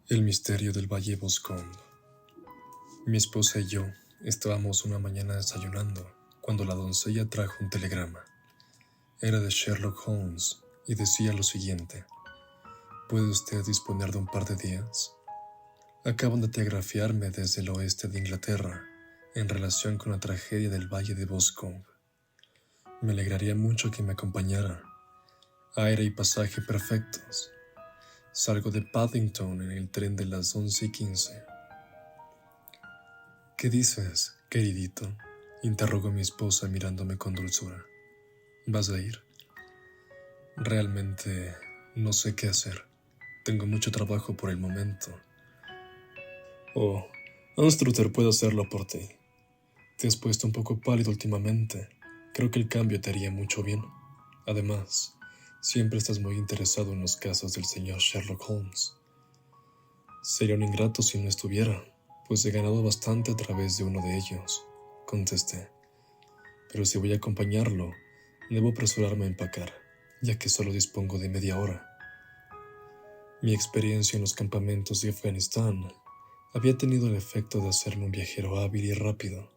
El misterio del Valle Boscombe. Mi esposa y yo estábamos una mañana desayunando cuando la doncella trajo un telegrama. Era de Sherlock Holmes y decía lo siguiente: ¿puede usted disponer de un par de días? Acaban de telegrafiarme desde el oeste de Inglaterra en relación con la tragedia del Valle de Boscombe. Me alegraría mucho que me acompañara. Aire y pasaje perfectos. Salgo de Paddington en el tren de las 11:15. ¿Qué dices, queridito?, interrogó mi esposa mirándome con dulzura. ¿Vas a ir? Realmente no sé qué hacer. Tengo mucho trabajo por el momento. Oh, Anstruther puede hacerlo por ti. Te has puesto un poco pálido últimamente. Creo que el cambio te haría mucho bien. Además, siempre estás muy interesado en los casos del señor Sherlock Holmes. Sería un ingrato si no estuviera, pues he ganado bastante a través de uno de ellos, contesté. Pero si voy a acompañarlo, debo apresurarme a empacar, ya que solo dispongo de media hora. Mi experiencia en los campamentos de Afganistán había tenido el efecto de hacerme un viajero hábil y rápido.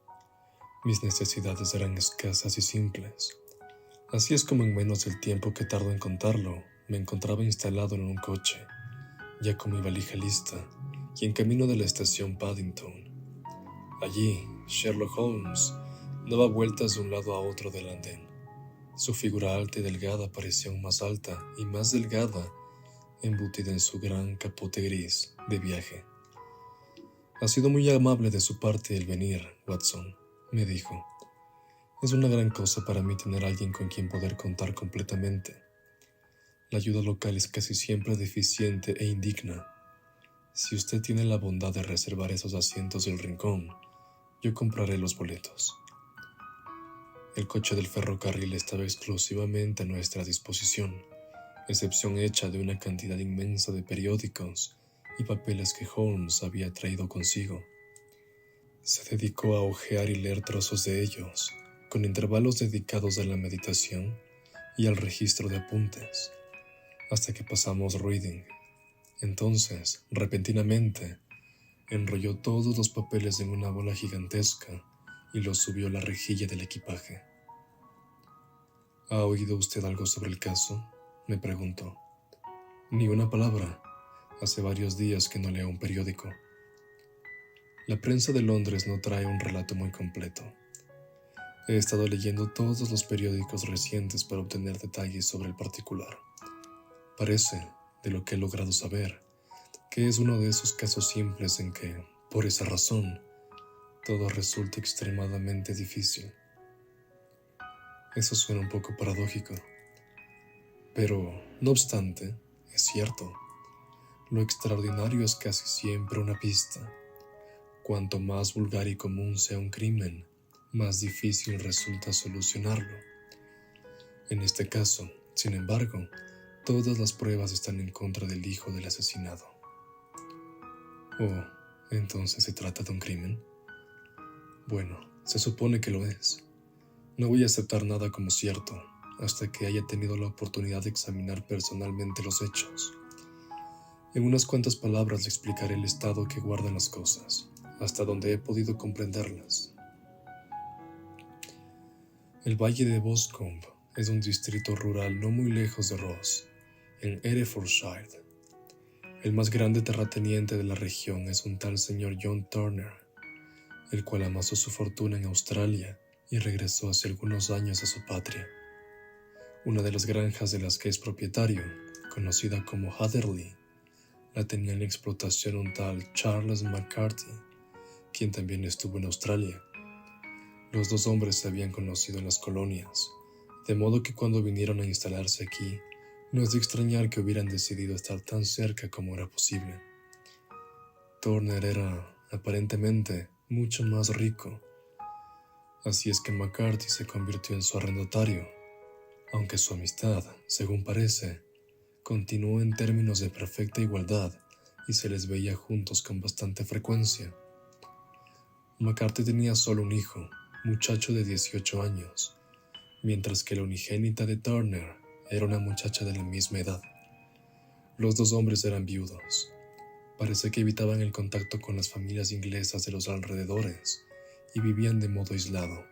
Mis necesidades eran escasas y simples. Así es como en menos del tiempo que tardo en contarlo, me encontraba instalado en un coche, ya con mi valija lista, y en camino de la estación Paddington. Allí, Sherlock Holmes daba vueltas de un lado a otro del andén. Su figura alta y delgada parecía aún más alta y más delgada, embutida en su gran capote gris de viaje. Ha sido muy amable de su parte el venir, Watson, me dijo. Es una gran cosa para mí tener a alguien con quien poder contar completamente. La ayuda local es casi siempre deficiente e indigna. Si usted tiene la bondad de reservar esos asientos del rincón, yo compraré los boletos. El coche del ferrocarril estaba exclusivamente a nuestra disposición, excepción hecha de una cantidad inmensa de periódicos y papeles que Holmes había traído consigo. Se dedicó a hojear y leer trozos de ellos, con intervalos dedicados a la meditación y al registro de apuntes, hasta que pasamos Reading. Entonces, repentinamente, enrolló todos los papeles en una bola gigantesca y los subió a la rejilla del equipaje. ¿Ha oído usted algo sobre el caso?, me preguntó. Ni una palabra. Hace varios días que no leo un periódico. La prensa de Londres no trae un relato muy completo. He estado leyendo todos los periódicos recientes para obtener detalles sobre el particular. Parece, de lo que he logrado saber, que es uno de esos casos simples en que, por esa razón, todo resulta extremadamente difícil. Eso suena un poco paradójico. Pero, no obstante, es cierto. Lo extraordinario es casi siempre una pista. Cuanto más vulgar y común sea un crimen, más difícil resulta solucionarlo. En este caso, sin embargo, todas las pruebas están en contra del hijo del asesinado. Oh, ¿entonces se trata de un crimen? Bueno, se supone que lo es. No voy a aceptar nada como cierto hasta que haya tenido la oportunidad de examinar personalmente los hechos. En unas cuantas palabras le explicaré el estado que guardan las cosas, hasta donde he podido comprenderlas. El Valle de Boscombe es un distrito rural no muy lejos de Ross, en Herefordshire. El más grande terrateniente de la región es un tal señor John Turner, el cual amasó su fortuna en Australia y regresó hace algunos años a su patria. Una de las granjas de las que es propietario, conocida como Hatherley, la tenía en explotación un tal Charles McCarthy, quien también estuvo en Australia. Los dos hombres se habían conocido en las colonias, de modo que cuando vinieron a instalarse aquí, no es de extrañar que hubieran decidido estar tan cerca como era posible. Turner era, aparentemente, mucho más rico, así es que McCarthy se convirtió en su arrendatario, aunque su amistad, según parece, continuó en términos de perfecta igualdad y se les veía juntos con bastante frecuencia. McCarthy tenía solo un hijo, muchacho de 18 años, mientras que la unigénita de Turner era una muchacha de la misma edad. Los dos hombres eran viudos. Parece que evitaban el contacto con las familias inglesas de los alrededores y vivían de modo aislado.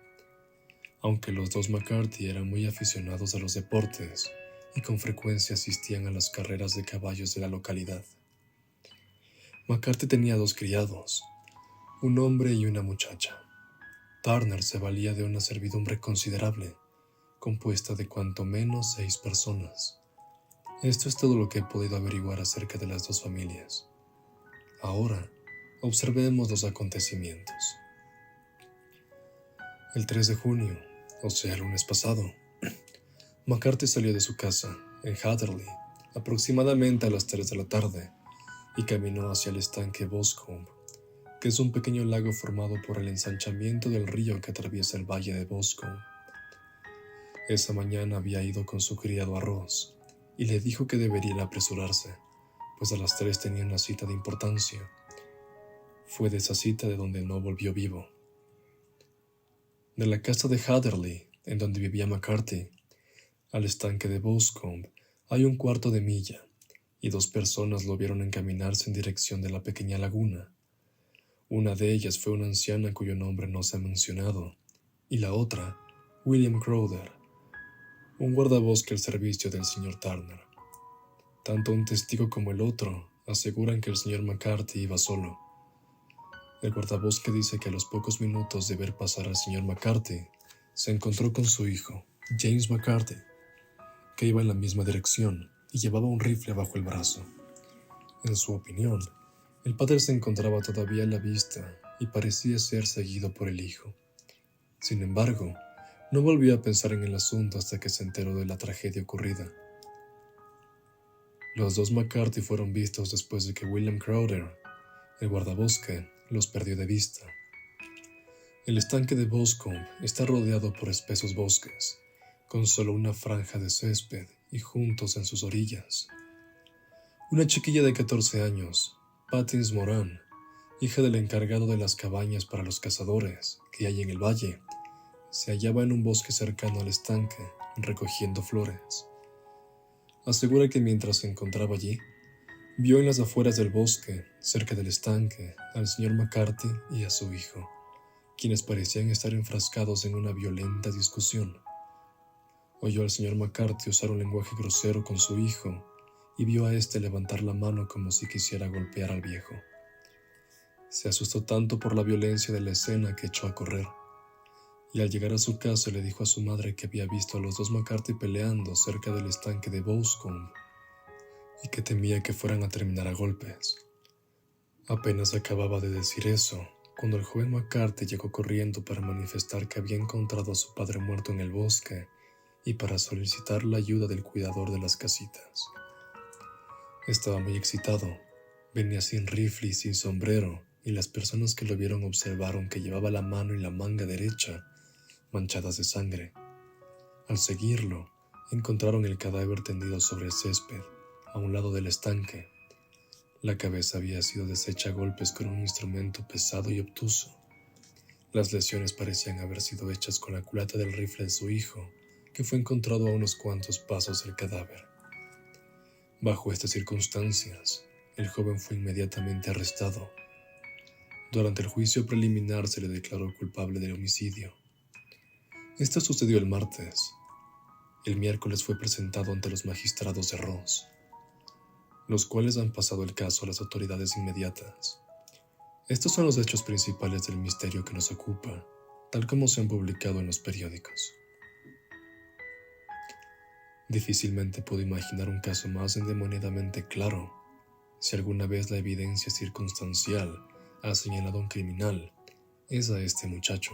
Aunque los dos McCarthy eran muy aficionados a los deportes y con frecuencia asistían a las carreras de caballos de la localidad. McCarthy tenía 2 criados, un hombre y una muchacha. Turner se valía de una servidumbre considerable, compuesta de cuanto menos 6 personas. Esto es todo lo que he podido averiguar acerca de las 2 familias. Ahora, observemos los acontecimientos. El 3 de junio, o sea, el lunes pasado, McCarthy salió de su casa, en Hatherley, aproximadamente a las 3 de la tarde, y caminó hacia el estanque Boscombe, que es un pequeño lago formado por el ensanchamiento del río que atraviesa el valle de Boscombe. Esa mañana había ido con su criado a Ross, y le dijo que debería apresurarse, pues a las 3 tenía una cita de importancia. Fue de esa cita de donde no volvió vivo. De la casa de Hatherley, en donde vivía McCarthy, al estanque de Boscombe hay un cuarto de milla, y 2 personas lo vieron encaminarse en dirección de la pequeña laguna. Una de ellas fue una anciana cuyo nombre no se ha mencionado, y la otra, William Crowther, un guardabosque al servicio del señor Turner. Tanto un testigo como el otro aseguran que el señor McCarthy iba solo. El guardabosque dice que a los pocos minutos de ver pasar al señor McCarthy, se encontró con su hijo, James McCarthy, que iba en la misma dirección y llevaba un rifle bajo el brazo. En su opinión, el padre se encontraba todavía a la vista y parecía ser seguido por el hijo. Sin embargo, no volvió a pensar en el asunto hasta que se enteró de la tragedia ocurrida. Los 2 McCarthy fueron vistos después de que William Crowther, el guardabosque, los perdió de vista. El estanque de Boscombe está rodeado por espesos bosques, con solo una franja de césped y juntos en sus orillas. Una chiquilla de 14 años, Patins Moran, hija del encargado de las cabañas para los cazadores que hay en el valle, se hallaba en un bosque cercano al estanque, recogiendo flores. Asegura que mientras se encontraba allí, vio en las afueras del bosque, cerca del estanque, al señor McCarthy y a su hijo, quienes parecían estar enfrascados en una violenta discusión. Oyó al señor McCarthy usar un lenguaje grosero con su hijo y vio a éste levantar la mano como si quisiera golpear al viejo. Se asustó tanto por la violencia de la escena que echó a correr, y al llegar a su casa le dijo a su madre que había visto a los 2 McCarthy peleando cerca del estanque de Boscombe y que temía que fueran a terminar a golpes. Apenas acababa de decir eso, cuando el joven McCarthy llegó corriendo para manifestar que había encontrado a su padre muerto en el bosque y para solicitar la ayuda del cuidador de las casitas. Estaba muy excitado, venía sin rifle y sin sombrero, y las personas que lo vieron observaron que llevaba la mano y la manga derecha manchadas de sangre. Al seguirlo, encontraron el cadáver tendido sobre el césped, a un lado del estanque. La cabeza había sido deshecha a golpes con un instrumento pesado y obtuso. Las lesiones parecían haber sido hechas con la culata del rifle de su hijo, que fue encontrado a unos cuantos pasos del cadáver. Bajo estas circunstancias, el joven fue inmediatamente arrestado. Durante el juicio preliminar se le declaró culpable del homicidio. Esto sucedió el martes. El miércoles fue presentado ante los magistrados de Ross, los cuales han pasado el caso a las autoridades inmediatas. Estos son los hechos principales del misterio que nos ocupa, tal como se han publicado en los periódicos. Difícilmente puedo imaginar un caso más endemoniadamente claro. Si alguna vez la evidencia circunstancial ha señalado a un criminal, es a este muchacho.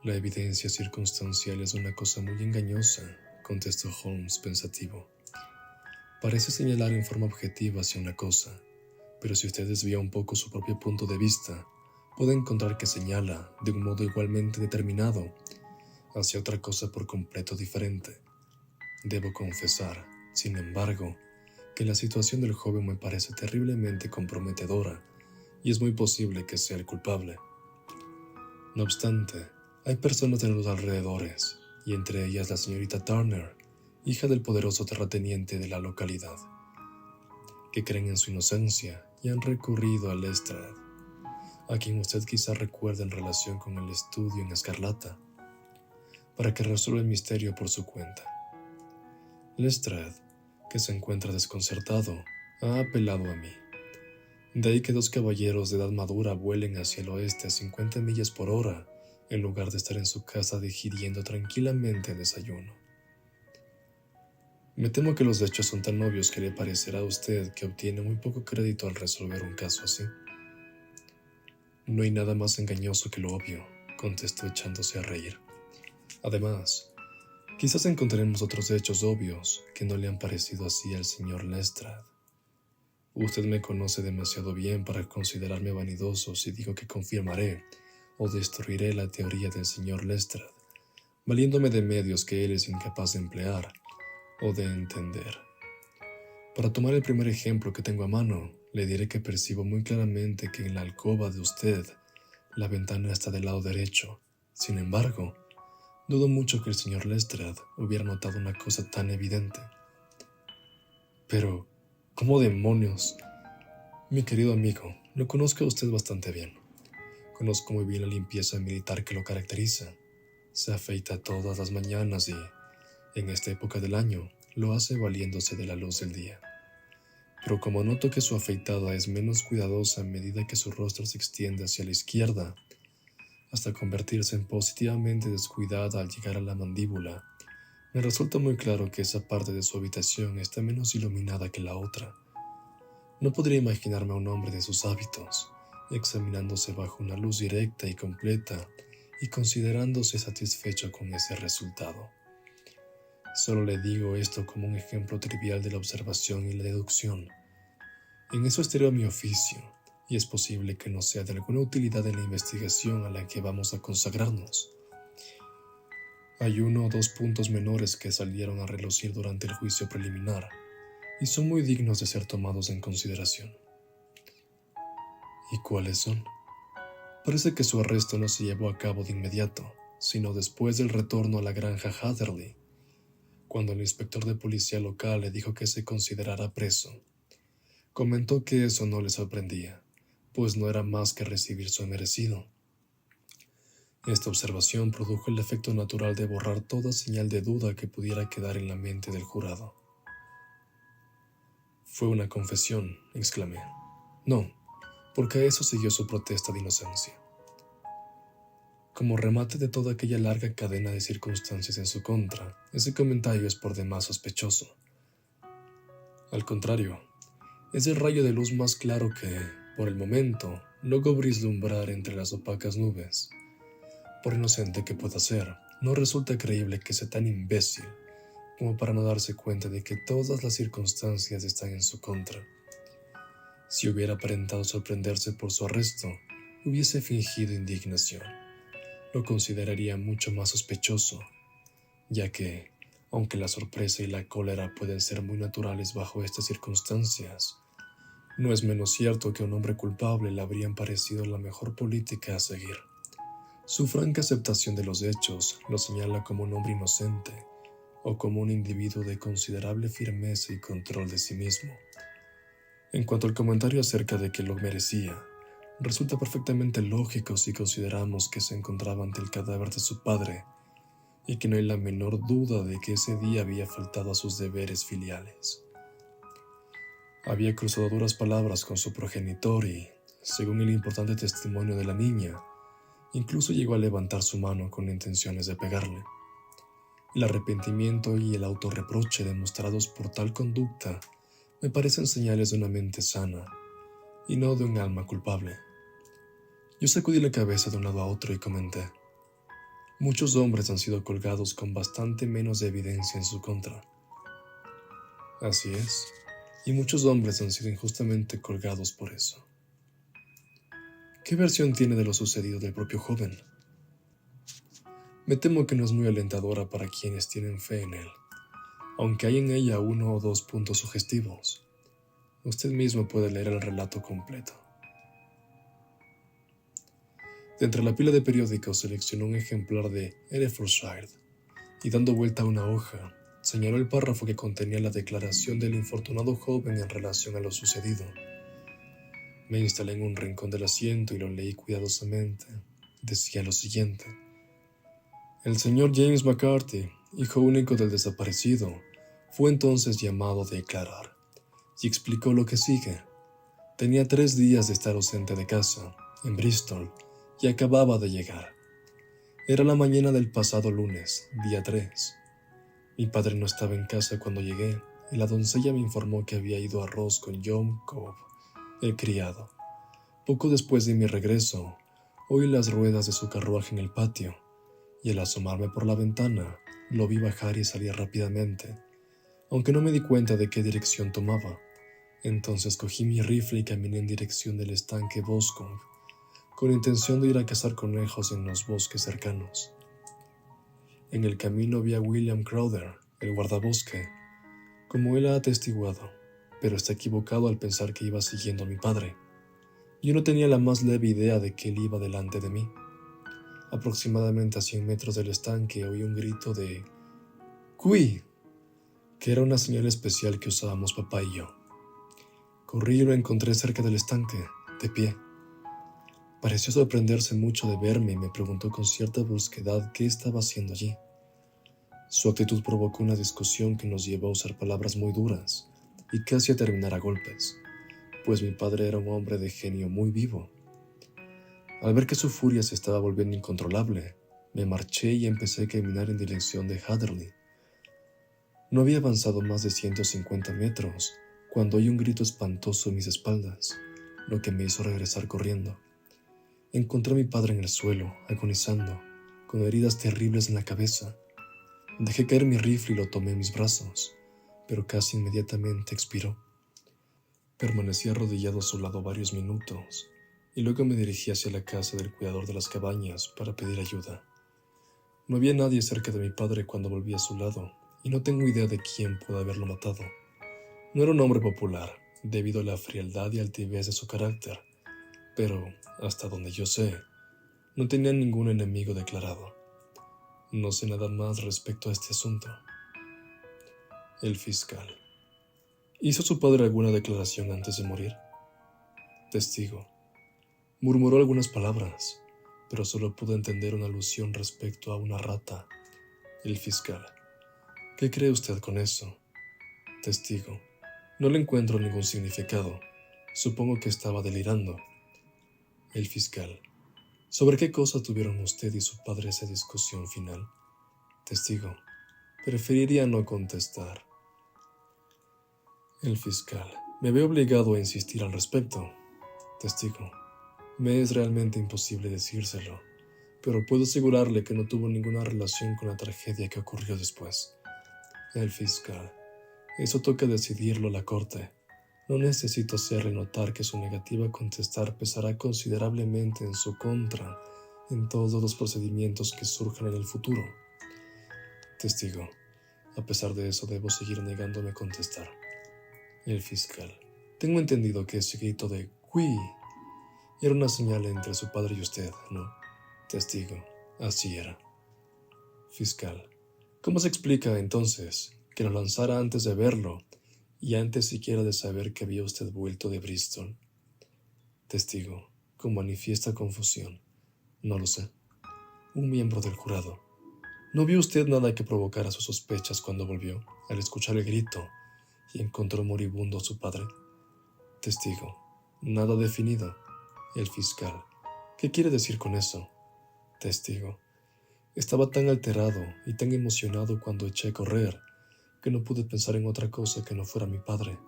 La evidencia circunstancial es una cosa muy engañosa, contestó Holmes pensativo. Parece señalar en forma objetiva hacia una cosa, pero si usted desvía un poco su propio punto de vista, puede encontrar que señala, de un modo igualmente determinado, hacia otra cosa por completo diferente. Debo confesar, sin embargo, que la situación del joven me parece terriblemente comprometedora y es muy posible que sea el culpable. No obstante, hay personas en los alrededores, y entre ellas la señorita Turner, hija del poderoso terrateniente de la localidad. que creen en su inocencia y han recurrido a Lestrade, a quien usted quizá recuerde en relación con el estudio en escarlata, para que resuelva el misterio por su cuenta. Lestrade, que se encuentra desconcertado, ha apelado a mí. De ahí que dos caballeros de edad madura vuelen hacia el oeste a 50 millas por hora, en lugar de estar en su casa digiriendo tranquilamente el desayuno. Me temo que los hechos son tan obvios que le parecerá a usted que obtiene muy poco crédito al resolver un caso así. No hay nada más engañoso que lo obvio, contestó echándose a reír. Además, quizás encontraremos otros hechos obvios que no le han parecido así al señor Lestrade. Usted me conoce demasiado bien para considerarme vanidoso si digo que confirmaré o destruiré la teoría del señor Lestrade, valiéndome de medios que él es incapaz de emplear o de entender. Para tomar el primer ejemplo que tengo a mano, le diré que percibo muy claramente que en la alcoba de usted la ventana está del lado derecho. Sin embargo, dudo mucho que el señor Lestrade hubiera notado una cosa tan evidente. Pero, ¿cómo demonios? Mi querido amigo, lo conozco a usted bastante bien. Conozco muy bien la limpieza militar que lo caracteriza. Se afeita todas las mañanas y, en esta época del año, lo hace valiéndose de la luz del día. Pero como noto que su afeitada es menos cuidadosa a medida que su rostro se extiende hacia la izquierda, hasta convertirse en positivamente descuidada al llegar a la mandíbula, me resulta muy claro que esa parte de su habitación está menos iluminada que la otra. No podría imaginarme a un hombre de sus hábitos, examinándose bajo una luz directa y completa y considerándose satisfecho con ese resultado. Solo le digo esto como un ejemplo trivial de la observación y la deducción. En eso estereo mi oficio, y es posible que no sea de alguna utilidad en la investigación a la que vamos a consagrarnos. Hay 1 o 2 puntos menores que salieron a relucir durante el juicio preliminar, y son muy dignos de ser tomados en consideración. ¿Y cuáles son? Parece que su arresto no se llevó a cabo de inmediato, sino después del retorno a la granja Hatherley, cuando el inspector de policía local le dijo que se considerara preso. Comentó que eso no le sorprendía, pues no era más que recibir su merecido. Esta observación produjo el efecto natural de borrar toda señal de duda que pudiera quedar en la mente del jurado. «Fue una confesión», exclamé. «No, porque a eso siguió su protesta de inocencia». Como remate de toda aquella larga cadena de circunstancias en su contra, ese comentario es por demás sospechoso. Al contrario, es el rayo de luz más claro que, por el momento, logro vislumbrar entre las opacas nubes. Por inocente que pueda ser, no resulta creíble que sea tan imbécil como para no darse cuenta de que todas las circunstancias están en su contra. Si hubiera aparentado sorprenderse por su arresto, hubiese fingido indignación. Lo consideraría mucho más sospechoso, ya que, aunque la sorpresa y la cólera pueden ser muy naturales bajo estas circunstancias, no es menos cierto que a un hombre culpable le habrían parecido la mejor política a seguir. Su franca aceptación de los hechos lo señala como un hombre inocente o como un individuo de considerable firmeza y control de sí mismo. En cuanto al comentario acerca de que lo merecía, resulta perfectamente lógico si consideramos que se encontraba ante el cadáver de su padre y que no hay la menor duda de que ese día había faltado a sus deberes filiales. Había cruzado duras palabras con su progenitor y, según el importante testimonio de la niña, incluso llegó a levantar su mano con intenciones de pegarle. El arrepentimiento y el autorreproche demostrados por tal conducta me parecen señales de una mente sana y no de un alma culpable. Yo sacudí la cabeza de un lado a otro y comenté: muchos hombres han sido colgados con bastante menos de evidencia en su contra. Así es, y muchos hombres han sido injustamente colgados por eso. ¿Qué versión tiene de lo sucedido del propio joven? Me temo que no es muy alentadora para quienes tienen fe en él, aunque hay en ella 1 o 2 puntos sugestivos. Usted mismo puede leer el relato completo. De entre la pila de periódicos seleccionó un ejemplar de Herefordshire y, dando vuelta a una hoja, Señaló el párrafo que contenía la declaración del infortunado joven en relación a lo sucedido. Me instalé en un rincón del asiento y lo leí cuidadosamente. Decía lo siguiente: el señor James McCarthy, hijo único del desaparecido, fue entonces llamado a declarar, y explicó lo que sigue. Tenía 3 días de estar ausente de casa, en Bristol, y acababa de llegar. Era la mañana del pasado lunes, día 3. Mi padre no estaba en casa cuando llegué, y la doncella me informó que había ido a Ross con John Cobb, el criado. Poco después de mi regreso, oí las ruedas de su carruaje en el patio, y al asomarme por la ventana, lo vi bajar y salir rápidamente, aunque no me di cuenta de qué dirección tomaba. Entonces cogí mi rifle y caminé en dirección del estanque Boscombe, con intención de ir a cazar conejos en los bosques cercanos. En el camino vi a William Crowther, el guardabosque, como él ha atestiguado, pero está equivocado al pensar que iba siguiendo a mi padre. Yo no tenía la más leve idea de que él iba delante de mí. Aproximadamente a 100 metros del estanque oí un grito de «¡Cui!», que era una señal especial que usábamos papá y yo. Corrí y lo encontré cerca del estanque, de pie. Pareció sorprenderse mucho de verme y me preguntó con cierta brusquedad qué estaba haciendo allí. Su actitud provocó una discusión que nos llevó a usar palabras muy duras y casi a terminar a golpes, pues mi padre era un hombre de genio muy vivo. Al ver que su furia se estaba volviendo incontrolable, me marché y empecé a caminar en dirección de Hatherley. No había avanzado más de 150 metros cuando oí un grito espantoso en mis espaldas, lo que me hizo regresar corriendo. Encontré a mi padre en el suelo, agonizando, con heridas terribles en la cabeza. Dejé caer mi rifle y lo tomé en mis brazos, pero casi inmediatamente expiró. Permanecí arrodillado a su lado varios minutos, y luego me dirigí hacia la casa del cuidador de las cabañas para pedir ayuda. No había nadie cerca de mi padre cuando volví a su lado, y no tengo idea de quién pudo haberlo matado. No era un hombre popular, debido a la frialdad y altivez de su carácter, pero, hasta donde yo sé, no tenía ningún enemigo declarado. No sé nada más respecto a este asunto. El fiscal. ¿Hizo su padre alguna declaración antes de morir? Testigo. Murmuró algunas palabras, pero solo pude entender una alusión respecto a una rata. El fiscal. ¿Qué cree usted con eso? Testigo. No le encuentro ningún significado. Supongo que estaba delirando. El fiscal. ¿Sobre qué cosa tuvieron usted y su padre esa discusión final? Testigo. Preferiría no contestar. El fiscal. Me veo obligado a insistir al respecto. Testigo. Me es realmente imposible decírselo, pero puedo asegurarle que no tuvo ninguna relación con la tragedia que ocurrió después. El fiscal. Eso toca decidirlo a la corte. No necesito hacerle notar que su negativa a contestar pesará considerablemente en su contra en todos los procedimientos que surjan en el futuro. Testigo. A pesar de eso, debo seguir negándome a contestar. El fiscal. Tengo entendido que ese grito de «¡Cui!» era una señal entre su padre y usted, ¿no? Testigo. Así era. Fiscal. ¿Cómo se explica, entonces, que lo lanzara antes de verlo y antes siquiera de saber que había usted vuelto de Bristol? Testigo. Con manifiesta confusión. No lo sé. Un miembro del jurado. ¿No vio usted nada que provocara sus sospechas cuando volvió, al escuchar el grito, y encontró moribundo a su padre? Testigo. Nada definido. El fiscal. ¿Qué quiere decir con eso? Testigo. Estaba tan alterado y tan emocionado cuando eché a correr que no pude pensar en otra cosa que no fuera mi padre.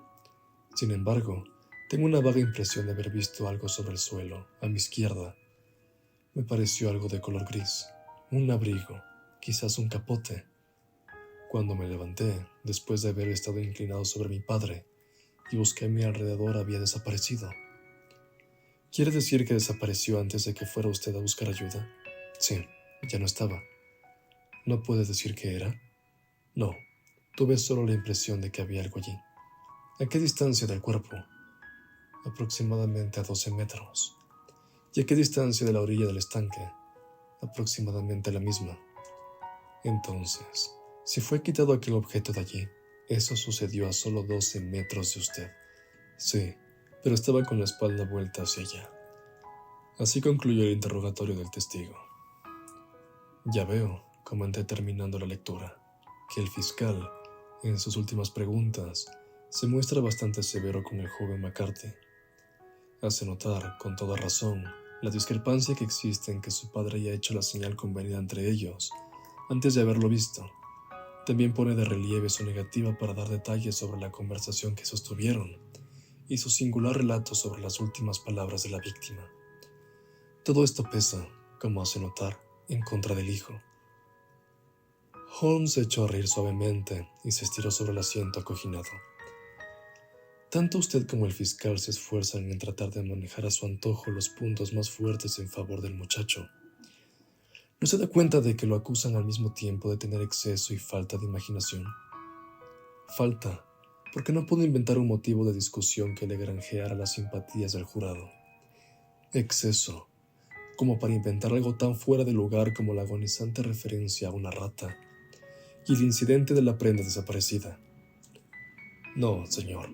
Sin embargo, tengo una vaga impresión de haber visto algo sobre el suelo, a mi izquierda. Me pareció algo de color gris, un abrigo, quizás un capote. Cuando me levanté, después de haber estado inclinado sobre mi padre, y busqué a mi alrededor, había desaparecido. ¿Quiere decir que desapareció antes de que fuera usted a buscar ayuda? Sí, ya no estaba. ¿No puede decir qué era? No, tuve solo la impresión de que había algo allí. ¿A qué distancia del cuerpo? Aproximadamente a 12 metros. ¿Y a qué distancia de la orilla del estanque? Aproximadamente la misma. Entonces, Si fue quitado aquel objeto de allí, eso sucedió a solo 12 metros de usted. Sí, pero estaba con la espalda vuelta hacia allá. Así concluyó el interrogatorio del testigo. Ya veo, comenté terminando la lectura, que el fiscal, en sus últimas preguntas, se muestra bastante severo con el joven McCarthy. Hace notar, con toda razón, la discrepancia que existe en que su padre haya hecho la señal convenida entre ellos, antes de haberlo visto. También pone de relieve su negativa para dar detalles sobre la conversación que sostuvieron y su singular relato sobre las últimas palabras de la víctima. Todo esto pesa, como hace notar, en contra del hijo. Holmes se echó a reír suavemente y se estiró sobre el asiento acoginado. Tanto usted como el fiscal se esfuerzan en tratar de manejar a su antojo los puntos más fuertes en favor del muchacho. ¿No se da cuenta de que lo acusan al mismo tiempo de tener exceso y falta de imaginación? Falta, porque no pudo inventar un motivo de discusión que le granjeara las simpatías del jurado. Exceso, como para inventar algo tan fuera de lugar como la agonizante referencia a una rata y el incidente de la prenda desaparecida. No, señor.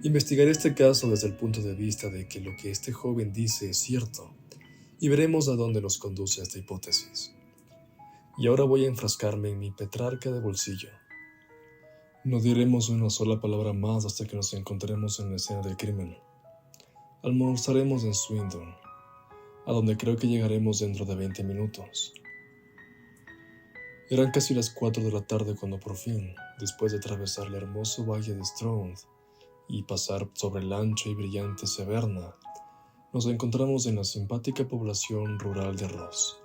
Investigaré este caso desde el punto de vista de que lo que este joven dice es cierto, y veremos a dónde nos conduce esta hipótesis. Y ahora voy a enfrascarme en mi Petrarca de bolsillo. No diremos una sola palabra más hasta que nos encontremos en la escena del crimen. Almorzaremos en Swindon, a donde creo que llegaremos dentro de 20 minutos. Eran casi las 4 de la tarde cuando por fin, después de atravesar el hermoso valle de Strond y pasar sobre el ancho y brillante Severna, nos encontramos en la simpática población rural de Ross.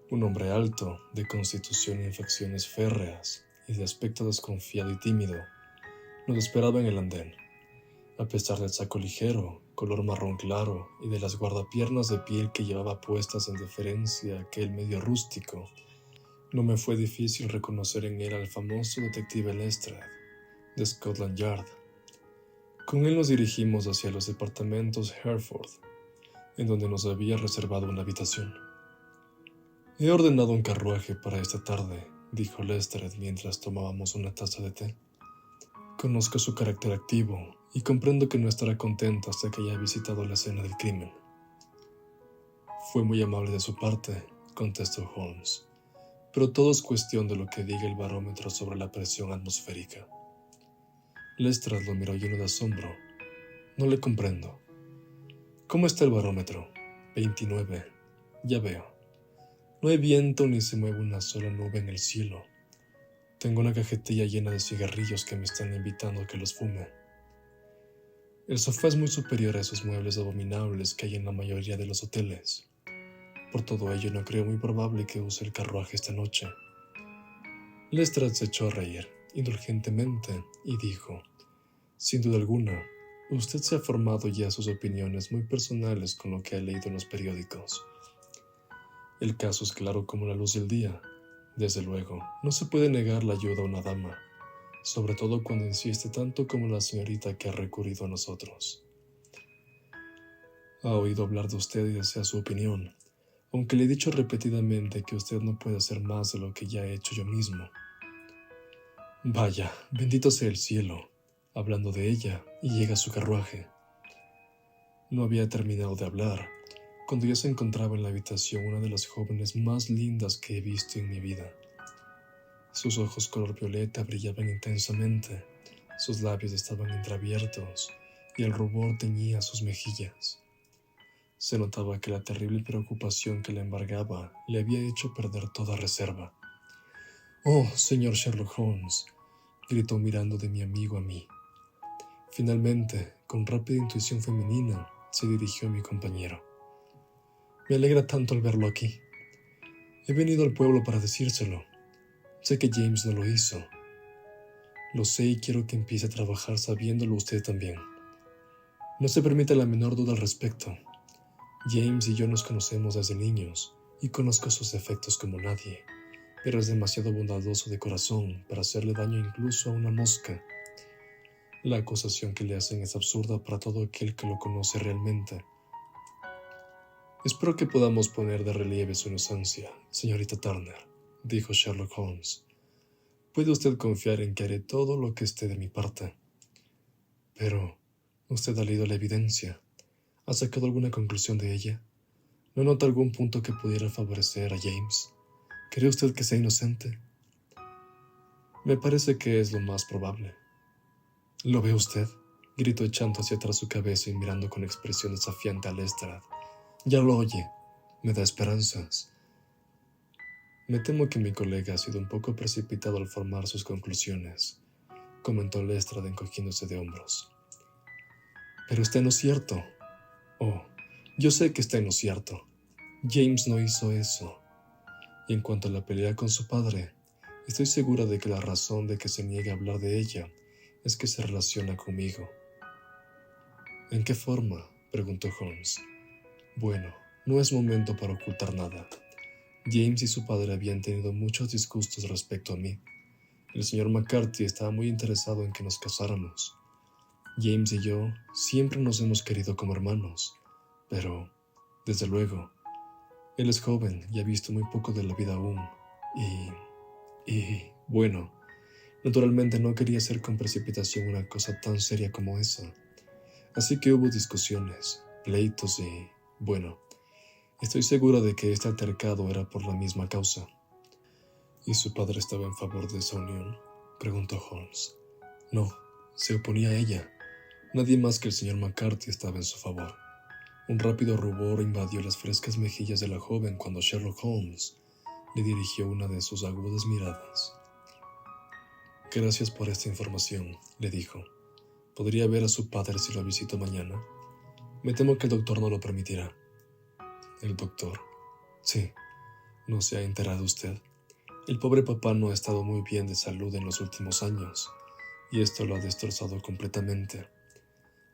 Un hombre alto, de constitución y facciones férreas, y de aspecto desconfiado y tímido, nos esperaba en el andén. A pesar del saco ligero, color marrón claro, y de las guardapiernas de piel que llevaba puestas en deferencia a aquel medio rústico, no me fue difícil reconocer en él al famoso detective Lestrade, de Scotland Yard. Con él nos dirigimos hacia los departamentos Hereford, en donde nos había reservado una habitación. He ordenado un carruaje para esta tarde, dijo Lestrade mientras tomábamos una taza de té. Conozco su carácter activo y comprendo que no estará contento hasta que haya visitado la escena del crimen. Fue muy amable de su parte, contestó Holmes, pero todo es cuestión de lo que diga el barómetro sobre la presión atmosférica. Lestrade lo miró lleno de asombro. No le comprendo. ¿Cómo está el barómetro? 29. Ya veo. No hay viento ni se mueve una sola nube en el cielo. Tengo una cajetilla llena de cigarrillos que me están invitando a que los fume. El sofá es muy superior a esos muebles abominables que hay en la mayoría de los hoteles. Por todo ello, no creo muy probable que use el carruaje esta noche. Lestrade se echó a reír, indulgentemente, y dijo: sin duda alguna, usted se ha formado ya sus opiniones muy personales con lo que ha leído en los periódicos. El caso es claro como la luz del día. Desde luego, no se puede negar la ayuda a una dama, sobre todo cuando insiste tanto como la señorita que ha recurrido a nosotros. Ha oído hablar de usted y desea su opinión, aunque le he dicho repetidamente que usted no puede hacer más de lo que ya he hecho yo mismo. Vaya, bendito sea el cielo, hablando de ella, y llega su carruaje. No había terminado de hablar cuando ya se encontraba en la habitación una de las jóvenes más lindas que he visto en mi vida. Sus ojos color violeta brillaban intensamente, sus labios estaban entreabiertos y el rubor teñía sus mejillas. Se notaba que la terrible preocupación que la embargaba le había hecho perder toda reserva. «Oh, señor Sherlock Holmes», gritó mirando de mi amigo a mí. Finalmente, con rápida intuición femenina, se dirigió a mi compañero. «Me alegra tanto al verlo aquí. He venido al pueblo para decírselo. Sé que James no lo hizo. Lo sé y quiero que empiece a trabajar sabiéndolo usted también. No se permita la menor duda al respecto. James y yo nos conocemos desde niños y conozco sus defectos como nadie, pero es demasiado bondadoso de corazón para hacerle daño incluso a una mosca. La acusación que le hacen es absurda para todo aquel que lo conoce realmente. Espero que podamos poner de relieve su inocencia, señorita Turner», dijo Sherlock Holmes, Puede usted confiar en que haré todo lo que esté de mi parte. Pero, usted ha leído la evidencia. ¿Ha sacado alguna conclusión de ella? ¿No nota algún punto que pudiera favorecer a James? ¿Cree usted que sea inocente? Me parece que es lo más probable. ¿Lo ve usted? Gritó echando hacia atrás su cabeza y mirando con expresión desafiante a Lestrade. Ya lo oye. Me da esperanzas. Me temo que mi colega ha sido un poco precipitado al formar sus conclusiones, comentó Lestrade encogiéndose de hombros. Pero está en lo cierto. Oh, yo sé que está en lo cierto. James no hizo eso. Y en cuanto a la pelea con su padre, estoy segura de que la razón de que se niegue a hablar de ella es que se relaciona conmigo. ¿En qué forma?, preguntó Holmes. Bueno, no es momento para ocultar nada. James y su padre habían tenido muchos disgustos respecto a mí. El señor McCarthy estaba muy interesado en que nos casáramos. James y yo siempre nos hemos querido como hermanos, pero, desde luego, él es joven y ha visto muy poco de la vida aún, bueno, naturalmente no quería hacer con precipitación una cosa tan seria como esa. Así que hubo discusiones, pleitos y, bueno, estoy segura de que este altercado era por la misma causa. ¿Y su padre estaba en favor de esa unión?, preguntó Holmes. No, se oponía a ella. Nadie más que el señor McCarthy estaba en su favor. Un rápido rubor invadió las frescas mejillas de la joven cuando Sherlock Holmes le dirigió una de sus agudas miradas. Gracias por esta información, le dijo. ¿Podría ver a su padre si lo visito mañana? Me temo que el doctor no lo permitirá. ¿El doctor? Sí. ¿No se ha enterado usted? El pobre papá no ha estado muy bien de salud en los últimos años, y esto lo ha destrozado completamente.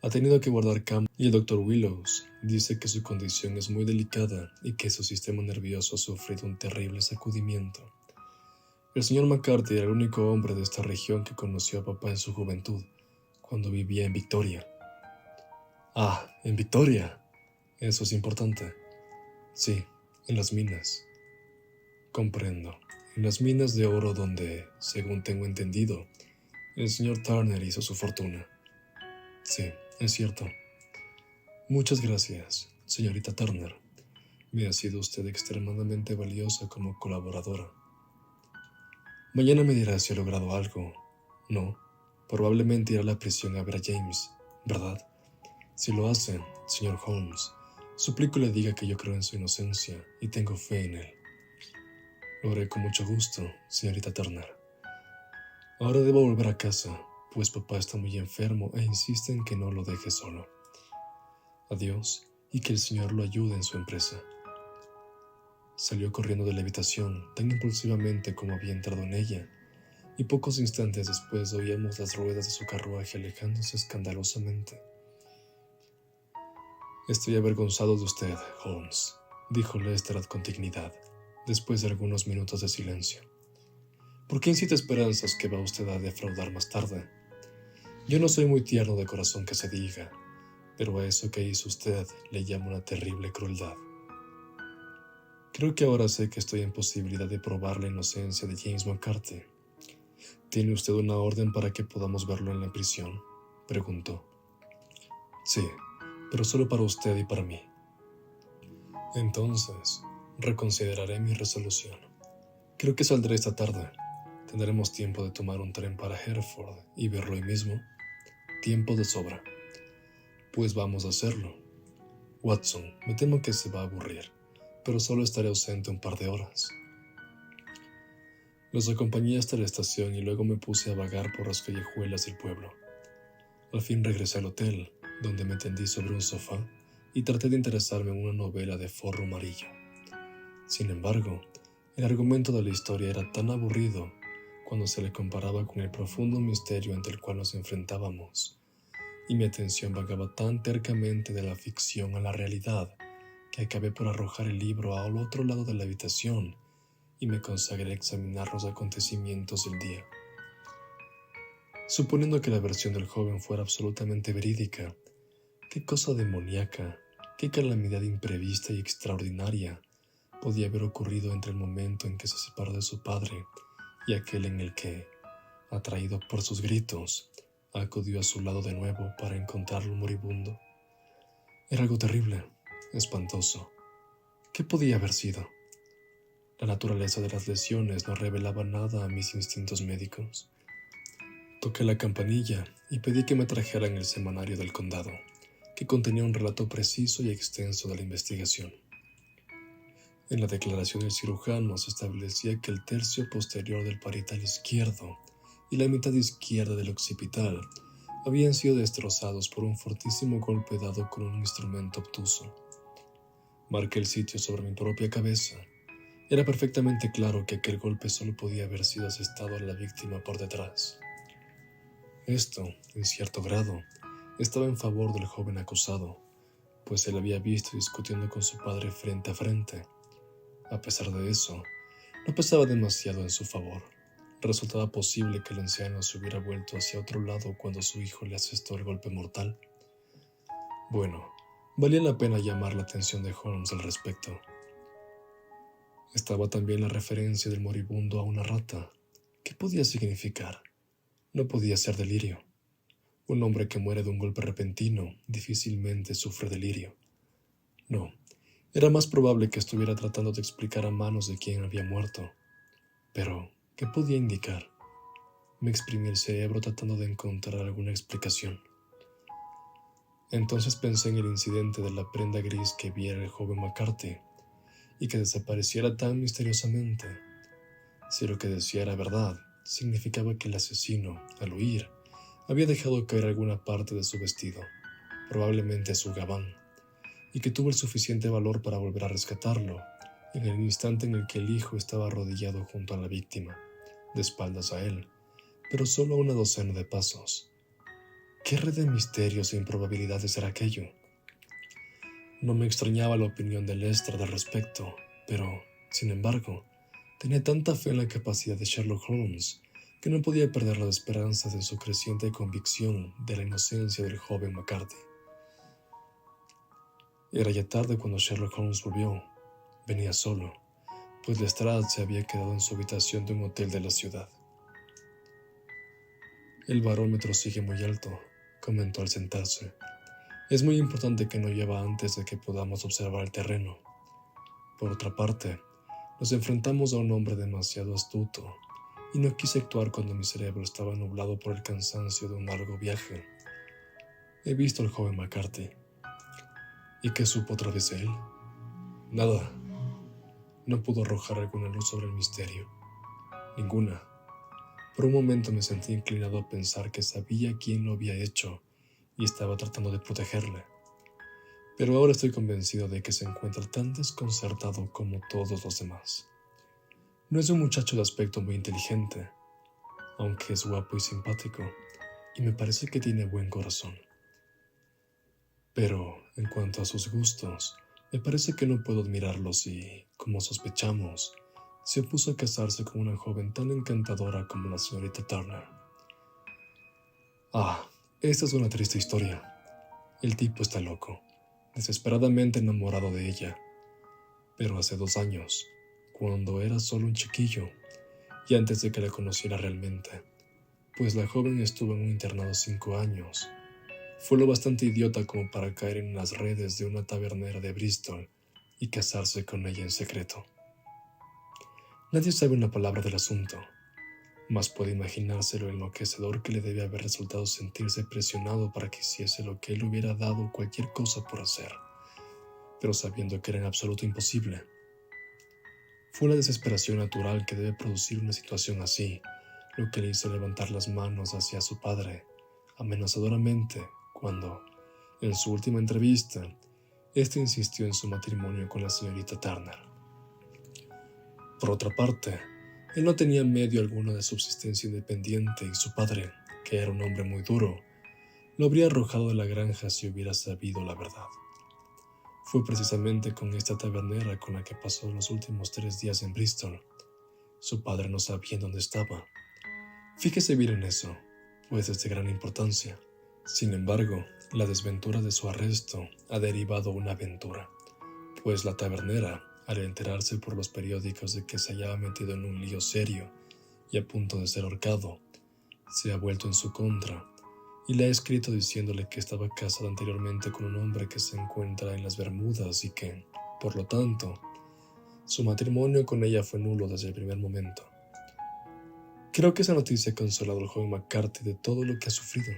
Ha tenido que guardar cama y el doctor Willows dice que su condición es muy delicada y que su sistema nervioso ha sufrido un terrible sacudimiento. El señor McCarthy era el único hombre de esta región que conoció a papá en su juventud, cuando vivía en Victoria. Ah, en Victoria. Eso es importante. Sí, en las minas. Comprendo. En las minas de oro donde, según tengo entendido, el señor Turner hizo su fortuna. Sí, es cierto. Muchas gracias, señorita Turner. Me ha sido usted extremadamente valiosa como colaboradora. Mañana me dirá si ha logrado algo. No, probablemente irá a la prisión a ver a James, ¿verdad? Si lo hace, señor Holmes, suplico le diga que yo creo en su inocencia y tengo fe en él. Lo haré con mucho gusto, señorita Turner. Ahora debo volver a casa, pues papá está muy enfermo e insiste en que no lo deje solo. Adiós, y que el señor lo ayude en su empresa. Salió corriendo de la habitación tan impulsivamente como había entrado en ella, y pocos instantes después oíamos las ruedas de su carruaje alejándose escandalosamente. Estoy avergonzado de usted, Holmes, dijo Lestrade con dignidad, después de algunos minutos de silencio. ¿Por qué incita esperanzas que va usted a defraudar más tarde? Yo no soy muy tierno de corazón que se diga, pero a eso que hizo usted le llamo una terrible crueldad. Creo que ahora sé que estoy en posibilidad de probar la inocencia de James McCarthy. ¿Tiene usted una orden para que podamos verlo en la prisión?, preguntó. Sí, pero solo para usted y para mí. Entonces, reconsideraré mi resolución. Creo que saldré esta tarde. Tendremos tiempo de tomar un tren para Hereford y verlo hoy mismo. Tiempo de sobra. Pues vamos a hacerlo. Watson, me temo que se va a aburrir, pero solo estaré ausente un par de horas. Los acompañé hasta la estación y luego me puse a vagar por las callejuelas del pueblo. Al fin regresé al hotel, donde me tendí sobre un sofá y traté de interesarme en una novela de forro amarillo. Sin embargo, el argumento de la historia era tan aburrido cuando se le comparaba con el profundo misterio ante el cual nos enfrentábamos, y mi atención vagaba tan tercamente de la ficción a la realidad que acabé por arrojar el libro al otro lado de la habitación y me consagré a examinar los acontecimientos del día. Suponiendo que la versión del joven fuera absolutamente verídica, qué cosa demoníaca, qué calamidad imprevista y extraordinaria podía haber ocurrido entre el momento en que se separó de su padre y aquel en el que, atraído por sus gritos, acudió a su lado de nuevo para encontrarlo moribundo. Era algo terrible, espantoso. ¿Qué podía haber sido? La naturaleza de las lesiones no revelaba nada a mis instintos médicos. Toqué la campanilla y pedí que me trajeran el semanario del condado, que contenía un relato preciso y extenso de la investigación. En la declaración del cirujano se establecía que el tercio posterior del parietal izquierdo y la mitad izquierda del occipital habían sido destrozados por un fortísimo golpe dado con un instrumento obtuso. Marqué el sitio sobre mi propia cabeza. Era perfectamente claro que aquel golpe solo podía haber sido asestado a la víctima por detrás. Esto, en cierto grado, estaba en favor del joven acusado, pues se le había visto discutiendo con su padre frente a frente. A pesar de eso, no pesaba demasiado en su favor. Resultaba posible que el anciano se hubiera vuelto hacia otro lado cuando su hijo le asestó el golpe mortal. Bueno, valía la pena llamar la atención de Holmes al respecto. Estaba también la referencia del moribundo a una rata. ¿Qué podía significar? No podía ser delirio. Un hombre que muere de un golpe repentino difícilmente sufre delirio. No, era más probable que estuviera tratando de explicar a manos de quién había muerto. Pero, ¿qué podía indicar? Me exprimí el cerebro tratando de encontrar alguna explicación. Entonces pensé en el incidente de la prenda gris que viera el joven McCarthy y que desapareciera tan misteriosamente. Si lo que decía era verdad, significaba que el asesino, al huir, había dejado caer alguna parte de su vestido, probablemente su gabán, y que tuvo el suficiente valor para volver a rescatarlo en el instante en el que el hijo estaba arrodillado junto a la víctima, de espaldas a él, pero solo a una docena de pasos. ¿Qué red de misterios e improbabilidades era aquello? No me extrañaba la opinión de Lestrade al respecto, pero, sin embargo, tenía tanta fe en la capacidad de Sherlock Holmes que no podía perder las esperanzas en su creciente convicción de la inocencia del joven McCarthy. Era ya tarde cuando Sherlock Holmes volvió. Venía solo, pues Lestrade se había quedado en su habitación de un hotel de la ciudad. El barómetro sigue muy alto, comentó al sentarse. Es muy importante que no llueva antes de que podamos observar el terreno. Por otra parte, nos enfrentamos a un hombre demasiado astuto, y no quise actuar cuando mi cerebro estaba nublado por el cansancio de un largo viaje. He visto al joven McCarthy. ¿Y qué supo otra vez él? Nada. No pudo arrojar alguna luz sobre el misterio. Ninguna. Por un momento me sentí inclinado a pensar que sabía quién lo había hecho y estaba tratando de protegerle. Pero ahora estoy convencido de que se encuentra tan desconcertado como todos los demás. No es un muchacho de aspecto muy inteligente, aunque es guapo y simpático, y me parece que tiene buen corazón. Pero, en cuanto a sus gustos, me parece que no puedo admirarlos y, como sospechamos, se opuso a casarse con una joven tan encantadora como la señorita Turner. Esta es una triste historia. El tipo está loco, desesperadamente enamorado de ella. Pero hace 2 años, cuando era solo un chiquillo, y antes de que la conociera realmente, pues la joven estuvo en un internado 5 años, fue lo bastante idiota como para caer en las redes de una tabernera de Bristol y casarse con ella en secreto. Nadie sabe una palabra del asunto, mas puede imaginárselo lo enloquecedor que le debe haber resultado sentirse presionado para que hiciese lo que él hubiera dado cualquier cosa por hacer, pero sabiendo que era en absoluto imposible. Fue la desesperación natural que debe producir una situación así, lo que le hizo levantar las manos hacia su padre, amenazadoramente, cuando, en su última entrevista, éste insistió en su matrimonio con la señorita Turner. Por otra parte, él no tenía medio alguno de subsistencia independiente y su padre, que era un hombre muy duro, lo habría arrojado de la granja si hubiera sabido la verdad. Fue precisamente con esta tabernera con la que pasó los últimos 3 días en Bristol. Su padre no sabía dónde estaba. Fíjese bien en eso, pues es de gran importancia. Sin embargo, la desventura de su arresto ha derivado una aventura, pues la tabernera, al enterarse por los periódicos de que se hallaba metido en un lío serio, y a punto de ser ahorcado, se ha vuelto en su contra y le ha escrito diciéndole que estaba casado anteriormente con un hombre que se encuentra en las Bermudas y que, por lo tanto, su matrimonio con ella fue nulo desde el primer momento. Creo que esa noticia ha consolado al joven McCarthy de todo lo que ha sufrido.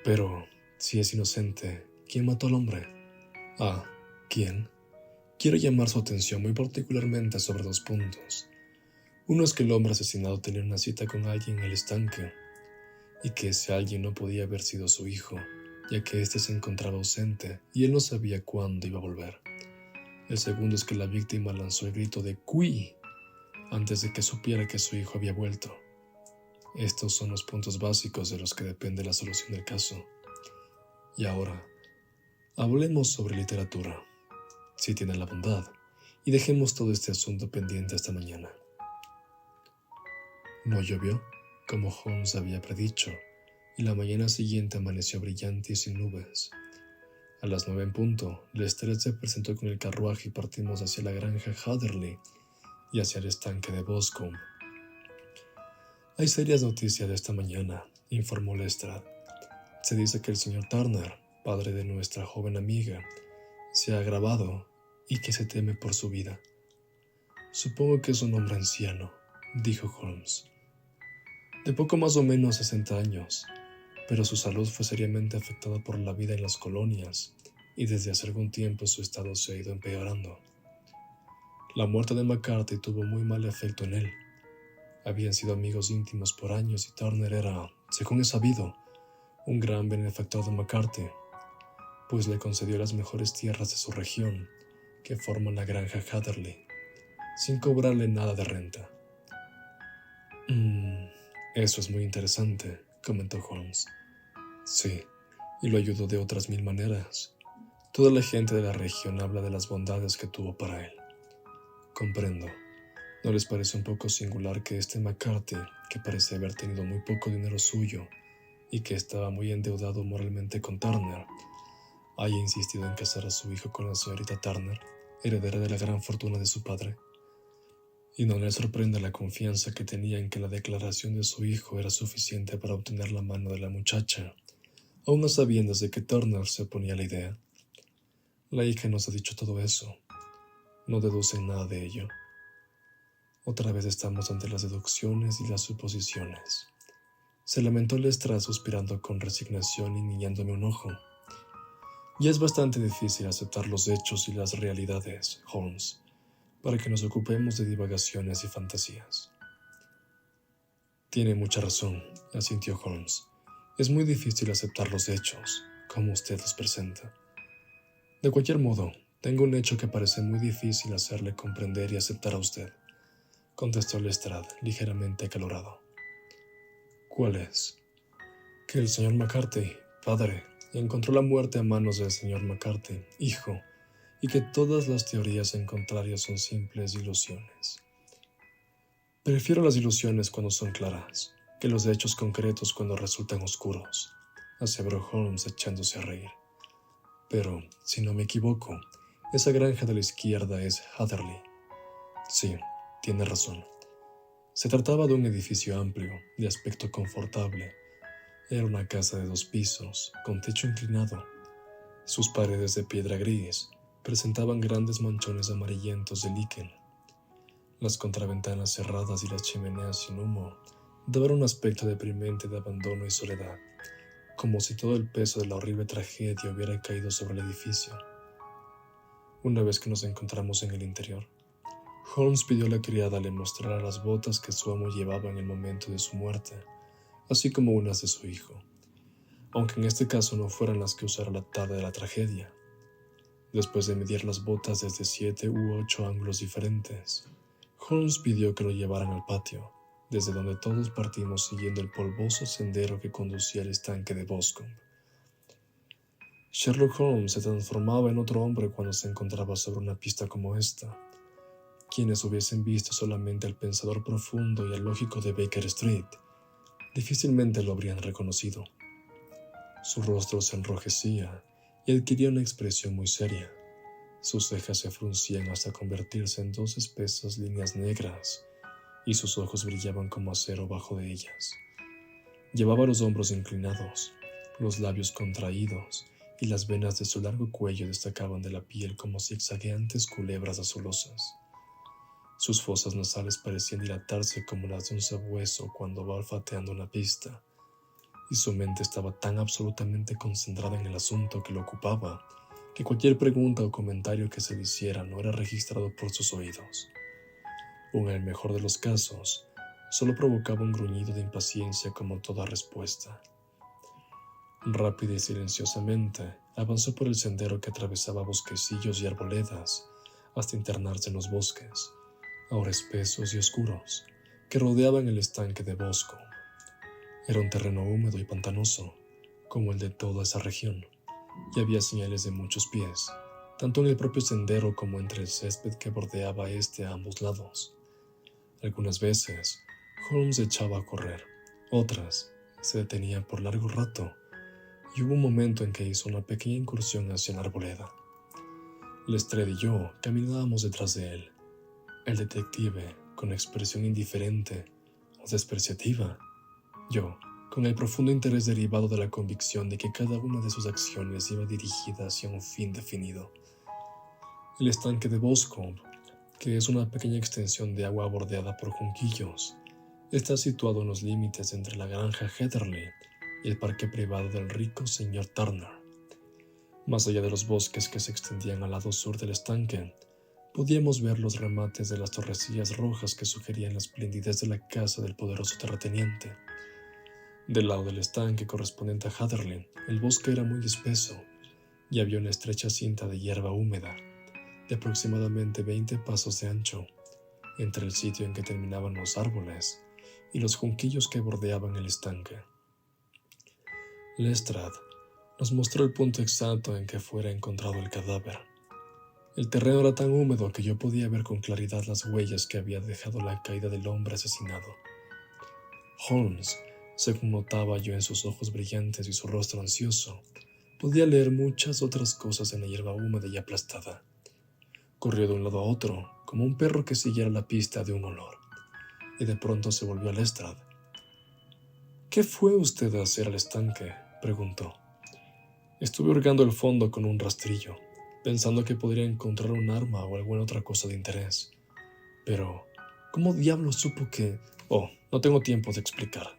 Pero, si es inocente, ¿quién mató al hombre? Ah, ¿quién? Quiero llamar su atención muy particularmente sobre 2 puntos. Uno es que el hombre asesinado tenía una cita con alguien en el estanque, y que ese alguien no podía haber sido su hijo, ya que éste se encontraba ausente y él no sabía cuándo iba a volver. El segundo es que la víctima lanzó el grito de «¡Cui!» antes de que supiera que su hijo había vuelto. Estos son los puntos básicos de los que depende la solución del caso. Y ahora, hablemos sobre literatura, si tienen la bondad, y dejemos todo este asunto pendiente hasta mañana. No llovió, como Holmes había predicho, y la mañana siguiente amaneció brillante y sin nubes. A las 9 en punto, Lestrade se presentó con el carruaje y partimos hacia la granja Hatherley y hacia el estanque de Boscombe. Hay serias noticias de esta mañana, informó Lestrade. Se dice que el señor Turner, padre de nuestra joven amiga, se ha agravado y que se teme por su vida. Supongo que es un hombre anciano, dijo Holmes, de poco más o menos 60 años, pero su salud fue seriamente afectada por la vida en las colonias y desde hace algún tiempo su estado se ha ido empeorando. La muerte de McCarthy tuvo muy mal efecto en él. Habían sido amigos íntimos por años y Turner era, según he sabido, un gran benefactor de McCarthy, pues le concedió las mejores tierras de su región, que forman la granja Hatherley, sin cobrarle nada de renta. Eso es muy interesante, comentó Holmes. Sí, y lo ayudó de otras 1000 maneras. Toda la gente de la región habla de las bondades que tuvo para él. Comprendo. ¿No les parece un poco singular que este McCarthy, que parece haber tenido muy poco dinero suyo y que estaba muy endeudado moralmente con Turner, haya insistido en casar a su hijo con la señorita Turner, heredera de la gran fortuna de su padre? Y no le sorprende la confianza que tenía en que la declaración de su hijo era suficiente para obtener la mano de la muchacha, aun a sabiendas de que Turner se oponía a la idea. La hija nos ha dicho todo eso. No deducen nada de ello. Otra vez estamos ante las deducciones y las suposiciones. Se lamentó Lestrade suspirando con resignación y guiñándome un ojo. Ya es bastante difícil aceptar los hechos y las realidades, Holmes, para que nos ocupemos de divagaciones y fantasías. Tiene mucha razón, asintió Holmes. Es muy difícil aceptar los hechos, como usted los presenta. De cualquier modo, tengo un hecho que parece muy difícil hacerle comprender y aceptar a usted, contestó Lestrade, ligeramente acalorado. ¿Cuál es? Que el señor McCarthy, padre, encontró la muerte a manos del señor McCarthy, hijo, y que todas las teorías en contrario son simples ilusiones. Prefiero las ilusiones cuando son claras, que los hechos concretos cuando resultan oscuros, aseveró Holmes echándose a reír. Pero, si no me equivoco, esa granja de la izquierda es Hatherley. Sí, tiene razón. Se trataba de un edificio amplio, de aspecto confortable. Era una casa de 2 pisos, con techo inclinado. Sus paredes de piedra gris presentaban grandes manchones amarillentos de líquen. Las contraventanas cerradas y las chimeneas sin humo daban un aspecto deprimente de abandono y soledad, como si todo el peso de la horrible tragedia hubiera caído sobre el edificio. Una vez que nos encontramos en el interior, Holmes pidió a la criada le mostrara las botas que su amo llevaba en el momento de su muerte, así como unas de su hijo, aunque en este caso no fueran las que usara la tarde de la tragedia. Después de medir las botas desde 7 u 8 ángulos diferentes, Holmes pidió que lo llevaran al patio, desde donde todos partimos siguiendo el polvoso sendero que conducía al estanque de Boscombe. Sherlock Holmes se transformaba en otro hombre cuando se encontraba sobre una pista como esta. Quienes hubiesen visto solamente al pensador profundo y al lógico de Baker Street, difícilmente lo habrían reconocido. Su rostro se enrojecía y adquiría una expresión muy seria. Sus cejas se fruncían hasta convertirse en 2 espesas líneas negras, y sus ojos brillaban como acero bajo de ellas. Llevaba los hombros inclinados, los labios contraídos, y las venas de su largo cuello destacaban de la piel como zigzagueantes culebras azulosas. Sus fosas nasales parecían dilatarse como las de un sabueso cuando va olfateando una pista, y su mente estaba tan absolutamente concentrada en el asunto que lo ocupaba, que cualquier pregunta o comentario que se le hiciera no era registrado por sus oídos. O en el mejor de los casos, solo provocaba un gruñido de impaciencia como toda respuesta. Rápida y silenciosamente, avanzó por el sendero que atravesaba bosquecillos y arboledas, hasta internarse en los bosques, ahora espesos y oscuros, que rodeaban el estanque de Bosco. Era un terreno húmedo y pantanoso, como el de toda esa región, y había señales de muchos pies, tanto en el propio sendero como entre el césped que bordeaba este a ambos lados. Algunas veces, Holmes echaba a correr, otras se detenía por largo rato, y hubo un momento en que hizo una pequeña incursión hacia la arboleda. Lestrade y yo caminábamos detrás de él. El detective, con expresión indiferente o despreciativa. Yo, con el profundo interés derivado de la convicción de que cada una de sus acciones iba dirigida hacia un fin definido. El estanque de Boscombe, que es una pequeña extensión de agua bordeada por junquillos, está situado en los límites entre la granja Heatherley y el parque privado del rico señor Turner. Más allá de los bosques que se extendían al lado sur del estanque, podíamos ver los remates de las torrecillas rojas que sugerían la esplendidez de la casa del poderoso terrateniente. Del lado del estanque correspondiente a Heatherley, el bosque era muy espeso y había una estrecha cinta de hierba húmeda, de aproximadamente 20 pasos de ancho, entre el sitio en que terminaban los árboles y los junquillos que bordeaban el estanque. Lestrade nos mostró el punto exacto en que fuera encontrado el cadáver. El terreno era tan húmedo que yo podía ver con claridad las huellas que había dejado la caída del hombre asesinado. Holmes, según notaba yo en sus ojos brillantes y su rostro ansioso, podía leer muchas otras cosas en la hierba húmeda y aplastada. Corrió de un lado a otro, como un perro que siguiera la pista de un olor, y de pronto se volvió a Lestrade. «¿Qué fue usted a hacer al estanque?», preguntó. «Estuve hurgando el fondo con un rastrillo, pensando que podría encontrar un arma o alguna otra cosa de interés. Pero, ¿cómo diablos supo que...? Oh, no tengo tiempo de explicar.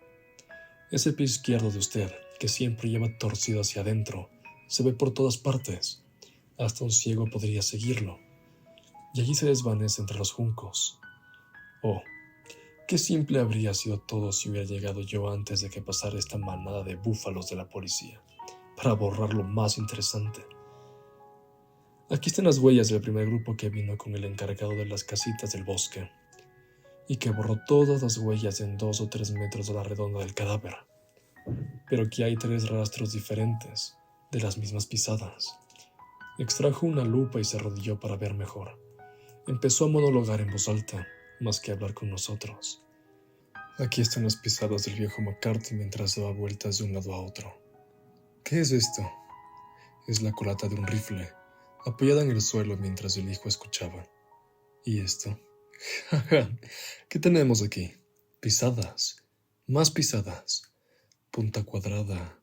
Ese pie izquierdo de usted, que siempre lleva torcido hacia adentro, se ve por todas partes. Hasta un ciego podría seguirlo. Y allí se desvanece entre los juncos. Oh, qué simple habría sido todo si hubiera llegado yo antes de que pasara esta manada de búfalos de la policía, para borrar lo más interesante. Aquí están las huellas del primer grupo que vino con el encargado de las casitas del bosque, y que borró todas las huellas en 2 o 3 metros de la redonda del cadáver. Pero aquí hay 3 rastros diferentes, de las mismas pisadas. Extrajo una lupa y se arrodilló para ver mejor. Empezó a monologar en voz alta, más que hablar con nosotros. Aquí están las pisadas del viejo McCarthy mientras daba vueltas de un lado a otro. ¿Qué es esto? Es la culata de un rifle, apoyada en el suelo mientras el hijo escuchaba. ¿Y esto? ¿Qué tenemos aquí? Pisadas. Más pisadas. Punta cuadrada.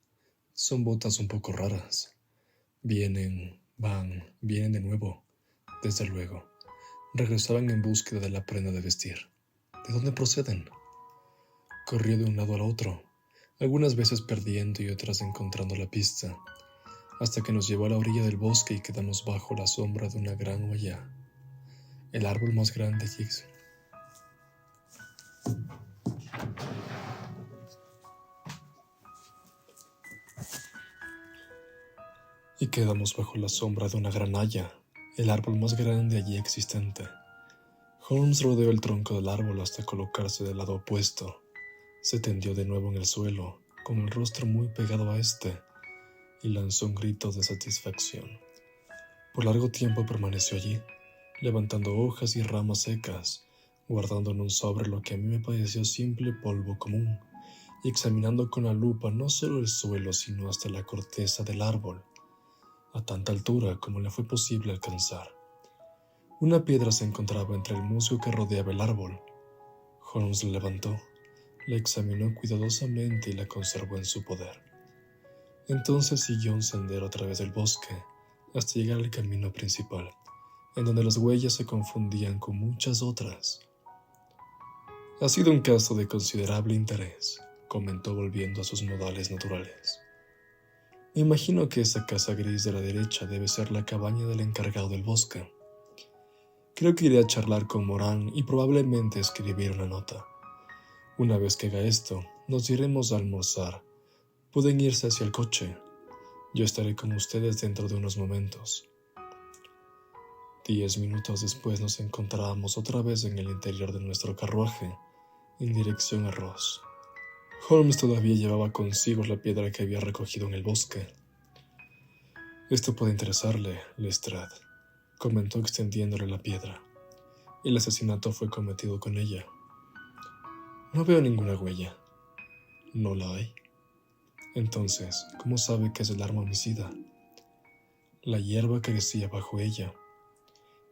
Son botas un poco raras. Vienen, van, vienen de nuevo. Desde luego. Regresaban en búsqueda de la prenda de vestir. ¿De dónde proceden? Corrió de un lado al otro, algunas veces perdiendo y otras encontrando la pista, hasta que nos llevó a la orilla del bosque y quedamos bajo la sombra de una gran hoya. El árbol más grande y quedamos bajo la sombra de una gran haya, el árbol más grande allí existente. Holmes rodeó el tronco del árbol hasta colocarse del lado opuesto. Se tendió de nuevo en el suelo, con el rostro muy pegado a este, y lanzó un grito de satisfacción. Por largo tiempo permaneció allí, levantando hojas y ramas secas, guardando en un sobre lo que a mí me pareció simple polvo común, y examinando con la lupa no solo el suelo, sino hasta la corteza del árbol, a tanta altura como le fue posible alcanzar. Una piedra se encontraba entre el musgo que rodeaba el árbol. Holmes la levantó, la examinó cuidadosamente y la conservó en su poder. Entonces siguió un sendero a través del bosque hasta llegar al camino principal, en donde las huellas se confundían con muchas otras. Ha sido un caso de considerable interés, comentó volviendo a sus modales naturales. Me imagino que esa casa gris de la derecha debe ser la cabaña del encargado del bosque. Creo que iré a charlar con Moran y probablemente escribir una nota. Una vez que haga esto, nos iremos a almorzar. Pueden irse hacia el coche. Yo estaré con ustedes dentro de unos momentos. 10 minutos después nos encontrábamos otra vez en el interior de nuestro carruaje, en dirección a Ross. Holmes todavía llevaba consigo la piedra que había recogido en el bosque. Esto puede interesarle, Lestrade, comentó extendiéndole la piedra. El asesinato fue cometido con ella. No veo ninguna huella. ¿No la hay? Entonces, ¿cómo sabe que es el arma homicida? La hierba crecía bajo ella.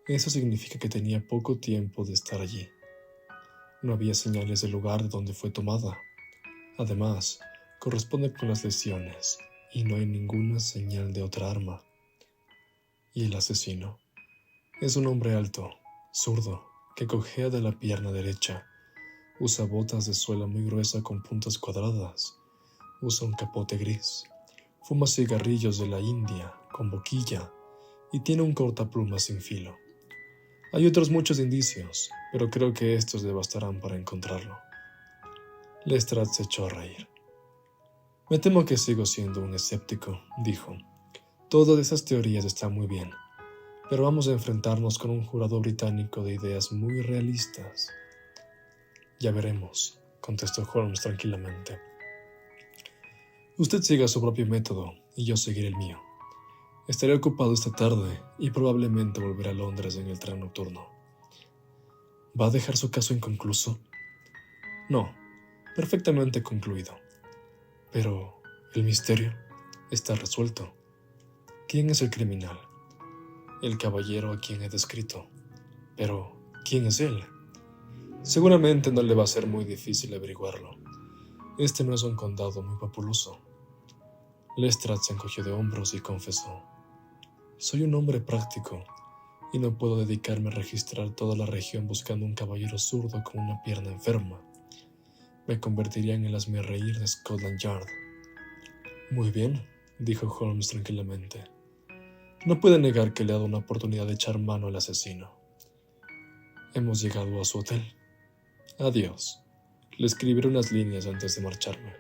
Eso significa que tenía poco tiempo de estar allí. No había señales del lugar de donde fue tomada. Además, corresponde con las lesiones y no hay ninguna señal de otra arma. ¿Y el asesino? Es un hombre alto, zurdo, que cojea de la pierna derecha. Usa botas de suela muy gruesa con puntas cuadradas. Usa un capote gris. Fuma cigarrillos de la India con boquilla y tiene un cortapluma sin filo. Hay otros muchos indicios, pero creo que estos le bastarán para encontrarlo. Lestrade se echó a reír. Me temo que sigo siendo un escéptico, dijo. Todas esas teorías están muy bien, pero vamos a enfrentarnos con un jurado británico de ideas muy realistas. Ya veremos, contestó Holmes tranquilamente. Usted siga su propio método y yo seguiré el mío. Estaré ocupado esta tarde y probablemente volveré a Londres en el tren nocturno. ¿Va a dejar su caso inconcluso? No, perfectamente concluido. Pero el misterio está resuelto. ¿Quién es el criminal? El caballero a quien he descrito. Pero, ¿quién es él? Seguramente no le va a ser muy difícil averiguarlo. Este no es un condado muy populoso. Lestrade se encogió de hombros y confesó. Soy un hombre práctico y no puedo dedicarme a registrar toda la región buscando un caballero zurdo con una pierna enferma. Me convertiría en el hazmerreír de Scotland Yard. Muy bien, dijo Holmes tranquilamente. No puede negar que le ha dado una oportunidad de echar mano al asesino. Hemos llegado a su hotel. Adiós. Le escribiré unas líneas antes de marcharme.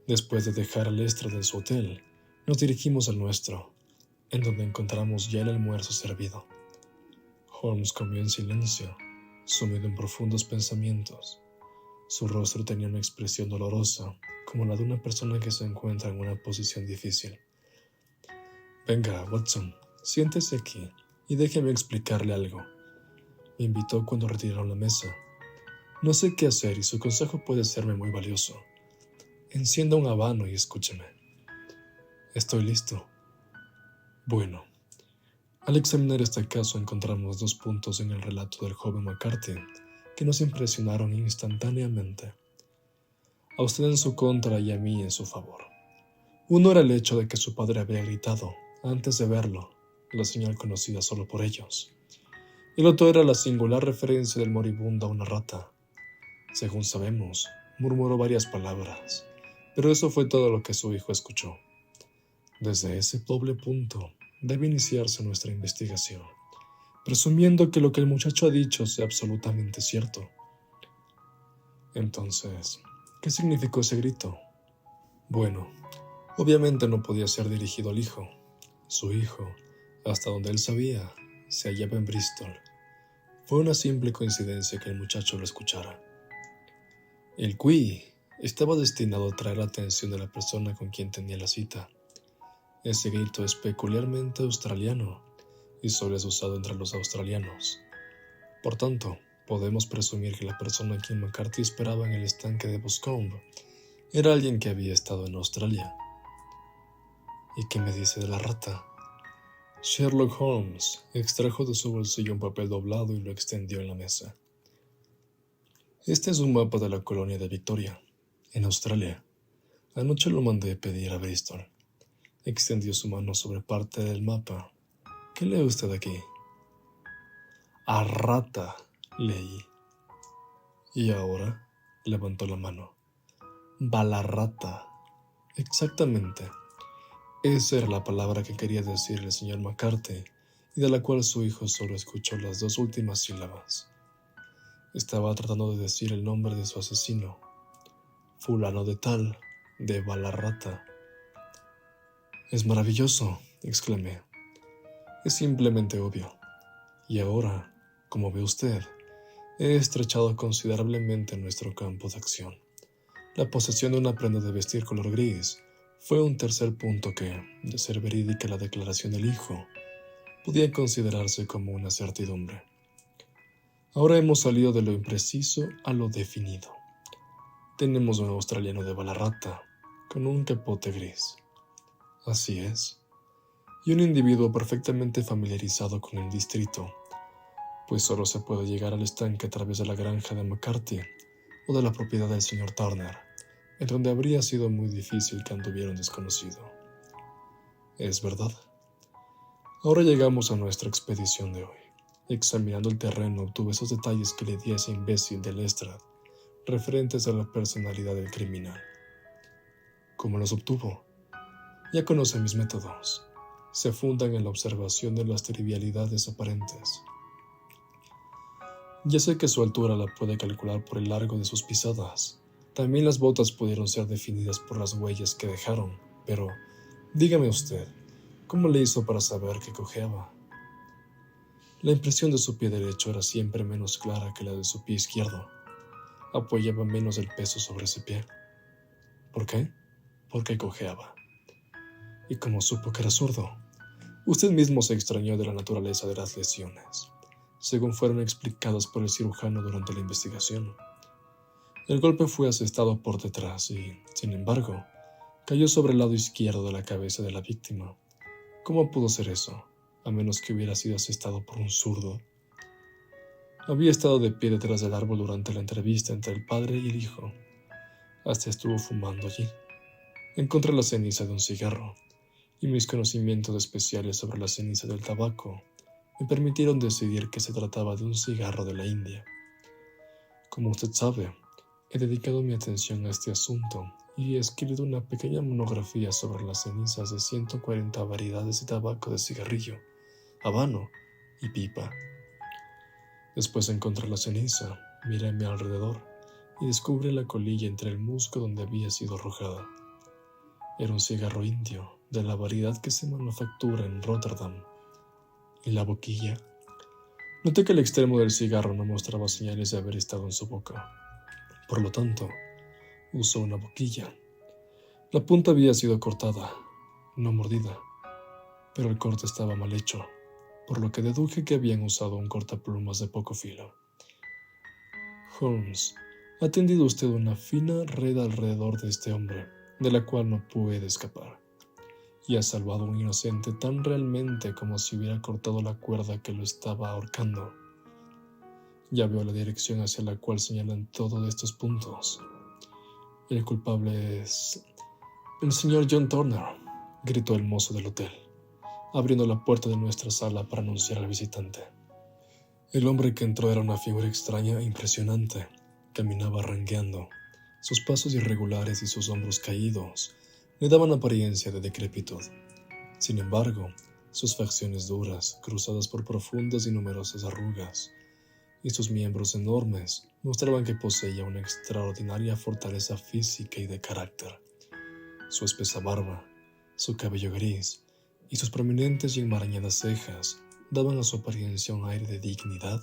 Después de dejar a Lestrade en su hotel, nos dirigimos al nuestro, en donde encontramos ya el almuerzo servido. Holmes comió en silencio, sumido en profundos pensamientos. Su rostro tenía una expresión dolorosa, como la de una persona que se encuentra en una posición difícil. Venga, Watson, siéntese aquí y déjeme explicarle algo. Me invitó cuando retiraron la mesa. No sé qué hacer y su consejo puede serme muy valioso. Encienda un habano y escúcheme. Estoy listo. Bueno, al examinar este caso encontramos 2 puntos en el relato del joven McCarthy que nos impresionaron instantáneamente. A usted en su contra y a mí en su favor. Uno era el hecho de que su padre había gritado, antes de verlo, la señal conocida solo por ellos. El otro era la singular referencia del moribundo a una rata. Según sabemos, murmuró varias palabras, pero eso fue todo lo que su hijo escuchó. Desde ese doble punto debe iniciarse nuestra investigación, presumiendo que lo que el muchacho ha dicho sea absolutamente cierto. Entonces, ¿qué significó ese grito? Bueno, obviamente no podía ser dirigido al hijo. Su hijo, hasta donde él sabía, se hallaba en Bristol. Fue una simple coincidencia que el muchacho lo escuchara. El qui estaba destinado a atraer la atención de la persona con quien tenía la cita. Ese grito es peculiarmente australiano y solo es usado entre los australianos. Por tanto, podemos presumir que la persona a quien McCarthy esperaba en el estanque de Boscombe era alguien que había estado en Australia. ¿Y qué me dice de la rata? Sherlock Holmes extrajo de su bolsillo un papel doblado y lo extendió en la mesa. Este es un mapa de la colonia de Victoria, en Australia. Anoche lo mandé pedir a Bristol. Extendió su mano sobre parte del mapa. ¿Qué lee usted aquí? Arrata, leí. Y ahora levantó la mano. Balarrata. Exactamente. Esa era la palabra que quería decir el señor McCarthy y de la cual su hijo solo escuchó las 2 últimas sílabas. Estaba tratando de decir el nombre de su asesino. Fulano de tal, de Balarrata. Es maravilloso, exclamé. Es simplemente obvio. Y ahora, como ve usted, he estrechado considerablemente nuestro campo de acción. La posesión de una prenda de vestir color gris fue un tercer punto que, de ser verídica la declaración del hijo, podía considerarse como una certidumbre. Ahora hemos salido de lo impreciso a lo definido. Tenemos un australiano de Balarrata, con un capote gris. Así es. Y un individuo perfectamente familiarizado con el distrito, pues solo se puede llegar al estanque a través de la granja de McCarthy o de la propiedad del señor Turner, en donde habría sido muy difícil que anduviera un desconocido. Es verdad. Ahora llegamos a nuestra expedición de hoy. Examinando el terreno obtuve esos detalles que le di a ese imbécil de Lestrade, referentes a la personalidad del criminal. ¿Cómo los obtuvo? Ya conoce mis métodos. Se fundan en la observación de las trivialidades aparentes. Ya sé que su altura la puede calcular por el largo de sus pisadas. También las botas pudieron ser definidas por las huellas que dejaron, pero dígame usted, ¿cómo le hizo para saber que cojeaba? La impresión de su pie derecho era siempre menos clara que la de su pie izquierdo. Apoyaba menos el peso sobre ese pie. ¿Por qué? Porque cojeaba. ¿Y cómo supo que era zurdo? Usted mismo se extrañó de la naturaleza de las lesiones, según fueron explicadas por el cirujano durante la investigación. El golpe fue asestado por detrás y, sin embargo, cayó sobre el lado izquierdo de la cabeza de la víctima. ¿Cómo pudo ser eso, a menos que hubiera sido asestado por un zurdo? Había estado de pie detrás del árbol durante la entrevista entre el padre y el hijo. Hasta estuvo fumando allí. Encontré la ceniza de un cigarro, y mis conocimientos especiales sobre la ceniza del tabaco me permitieron decidir que se trataba de un cigarro de la India. Como usted sabe, he dedicado mi atención a este asunto y he escrito una pequeña monografía sobre las cenizas de 140 variedades de tabaco de cigarrillo, habano y pipa. Después de encontrar la ceniza, miré a mi alrededor y descubrí la colilla entre el musgo donde había sido arrojada. Era un cigarro indio, de la variedad que se manufactura en Rotterdam. ¿Y la boquilla? Noté que el extremo del cigarro no mostraba señales de haber estado en su boca. Por lo tanto, usó una boquilla. La punta había sido cortada, no mordida, pero el corte estaba mal hecho, por lo que deduje que habían usado un cortaplumas de poco filo. Holmes, ha tendido usted una fina red alrededor de este hombre, de la cual no puede escapar, y ha salvado a un inocente tan realmente como si hubiera cortado la cuerda que lo estaba ahorcando. Ya veo la dirección hacia la cual señalan todos estos puntos. El culpable es el señor John Turner, gritó el mozo del hotel, abriendo la puerta de nuestra sala para anunciar al visitante. El hombre que entró era una figura extraña e impresionante. Caminaba rengueando. Sus pasos irregulares y sus hombros caídos le daban apariencia de decrepitud. Sin embargo, sus facciones duras, cruzadas por profundas y numerosas arrugas, y sus miembros enormes mostraban que poseía una extraordinaria fortaleza física y de carácter. Su espesa barba, su cabello gris y sus prominentes y enmarañadas cejas daban a su apariencia un aire de dignidad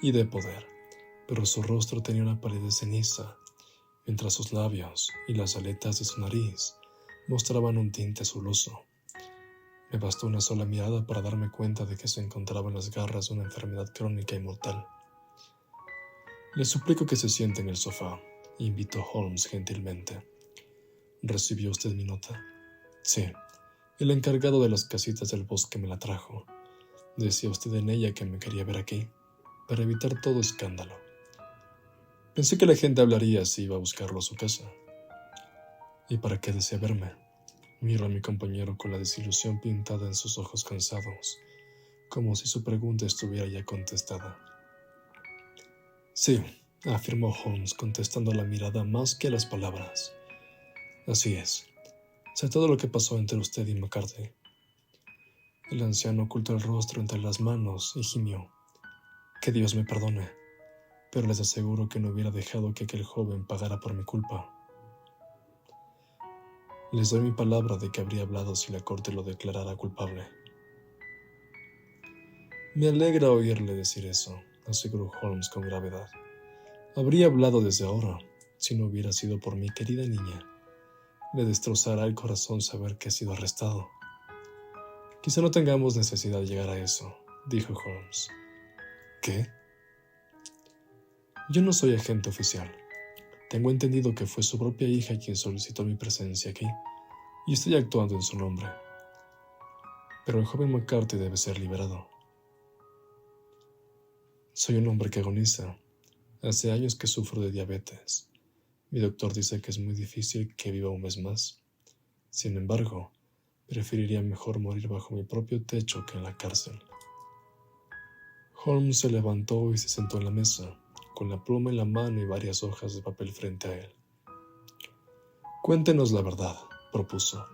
y de poder, pero su rostro tenía una palidez ceniza, mientras sus labios y las aletas de su nariz mostraban un tinte azuloso. Me bastó una sola mirada para darme cuenta de que se encontraba en las garras de una enfermedad crónica y mortal. Le suplico que se siente en el sofá, invitó Holmes gentilmente. ¿Recibió usted mi nota? Sí, el encargado de las casitas del bosque me la trajo. Decía usted en ella que me quería ver aquí, para evitar todo escándalo. Pensé que la gente hablaría si iba a buscarlo a su casa. ¿Y para qué desea verme? Miro a mi compañero con la desilusión pintada en sus ojos cansados, como si su pregunta estuviera ya contestada. Sí, afirmó Holmes, contestando a la mirada más que a las palabras. Así es. Sé todo lo que pasó entre usted y McCarthy. El anciano ocultó el rostro entre las manos y gimió. Que Dios me perdone, pero les aseguro que no hubiera dejado que aquel joven pagara por mi culpa. Les doy mi palabra de que habría hablado si la corte lo declarara culpable. Me alegra oírle decir eso, aseguró Holmes con gravedad. Habría hablado desde ahora, si no hubiera sido por mi querida niña. Le destrozará el corazón saber que ha sido arrestado. Quizá no tengamos necesidad de llegar a eso, dijo Holmes. ¿Qué? Yo no soy agente oficial. Tengo entendido que fue su propia hija quien solicitó mi presencia aquí, y estoy actuando en su nombre. Pero el joven McCarthy debe ser liberado. Soy un hombre que agoniza. Hace años que sufro de diabetes. Mi doctor dice que es muy difícil que viva un mes más. Sin embargo, preferiría mejor morir bajo mi propio techo que en la cárcel. Holmes se levantó y se sentó en la mesa, con la pluma en la mano y varias hojas de papel frente a él. Cuéntenos la verdad, propuso.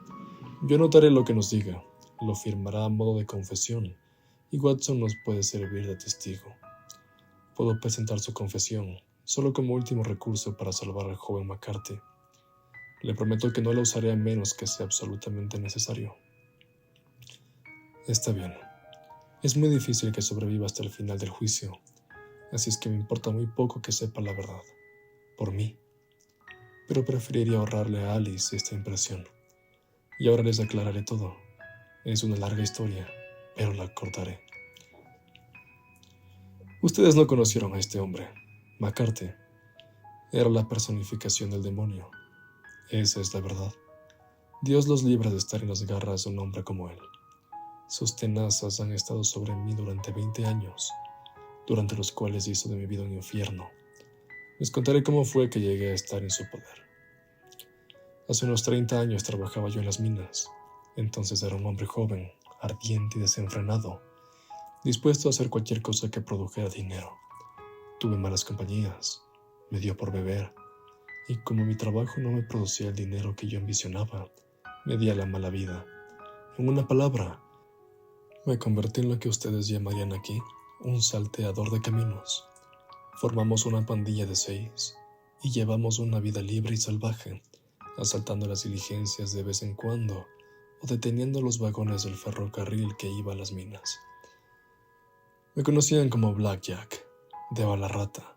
Yo anotaré lo que nos diga, lo firmará a modo de confesión, y Watson nos puede servir de testigo. Puedo presentar su confesión, solo como último recurso para salvar al joven McCarthy. Le prometo que no la usaré a menos que sea absolutamente necesario. Está bien. Es muy difícil que sobreviva hasta el final del juicio, así es que me importa muy poco que sepa la verdad, por mí. Pero preferiría ahorrarle a Alice esta impresión. Y ahora les aclararé todo. Es una larga historia, pero la cortaré. Ustedes no conocieron a este hombre. McCarthy era la personificación del demonio. Esa es la verdad. Dios los libra de estar en las garras de un hombre como él. Sus tenazas han estado sobre mí durante 20 años, durante los cuales hizo de mi vida un infierno. Les contaré cómo fue que llegué a estar en su poder. Hace unos 30 años trabajaba yo en las minas. Entonces era un hombre joven, ardiente y desenfrenado, dispuesto a hacer cualquier cosa que produjera dinero. Tuve malas compañías, me dio por beber, y como mi trabajo no me producía el dinero que yo ambicionaba, me di a la mala vida. En una palabra, me convertí en lo que ustedes llamarían aquí un salteador de caminos. Formamos una pandilla de 6 y llevamos una vida libre y salvaje, asaltando las diligencias de vez en cuando o deteniendo los vagones del ferrocarril que iba a las minas. Me conocían como Black Jack, de Balarrata,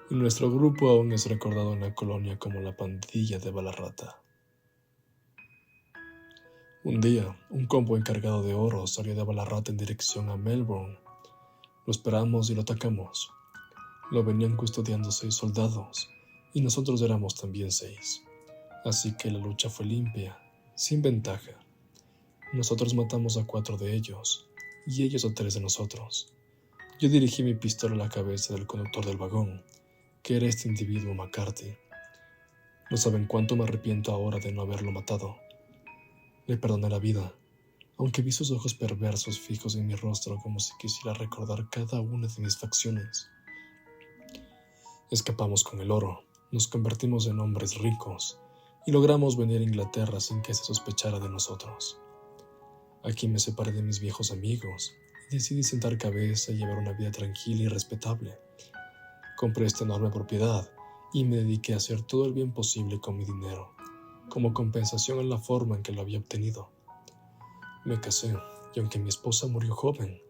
y nuestro grupo aún es recordado en la colonia como la pandilla de Balarrata. Un día, un combo encargado de oro salió de Balarrata en dirección a Melbourne. Lo esperamos y lo atacamos. Lo venían custodiando 6 soldados, y nosotros éramos también 6. Así que la lucha fue limpia, sin ventaja. Nosotros matamos a 4 de ellos, y ellos a 3 de nosotros. Yo dirigí mi pistola a la cabeza del conductor del vagón, que era este individuo McCarthy. No saben cuánto me arrepiento ahora de no haberlo matado. Le perdoné la vida, aunque vi sus ojos perversos fijos en mi rostro como si quisiera recordar cada una de mis facciones. Escapamos con el oro, nos convertimos en hombres ricos y logramos venir a Inglaterra sin que se sospechara de nosotros. Aquí me separé de mis viejos amigos y decidí sentar cabeza y llevar una vida tranquila y respetable. Compré esta enorme propiedad y me dediqué a hacer todo el bien posible con mi dinero, como compensación en la forma en que lo había obtenido. Me casé y aunque mi esposa murió joven,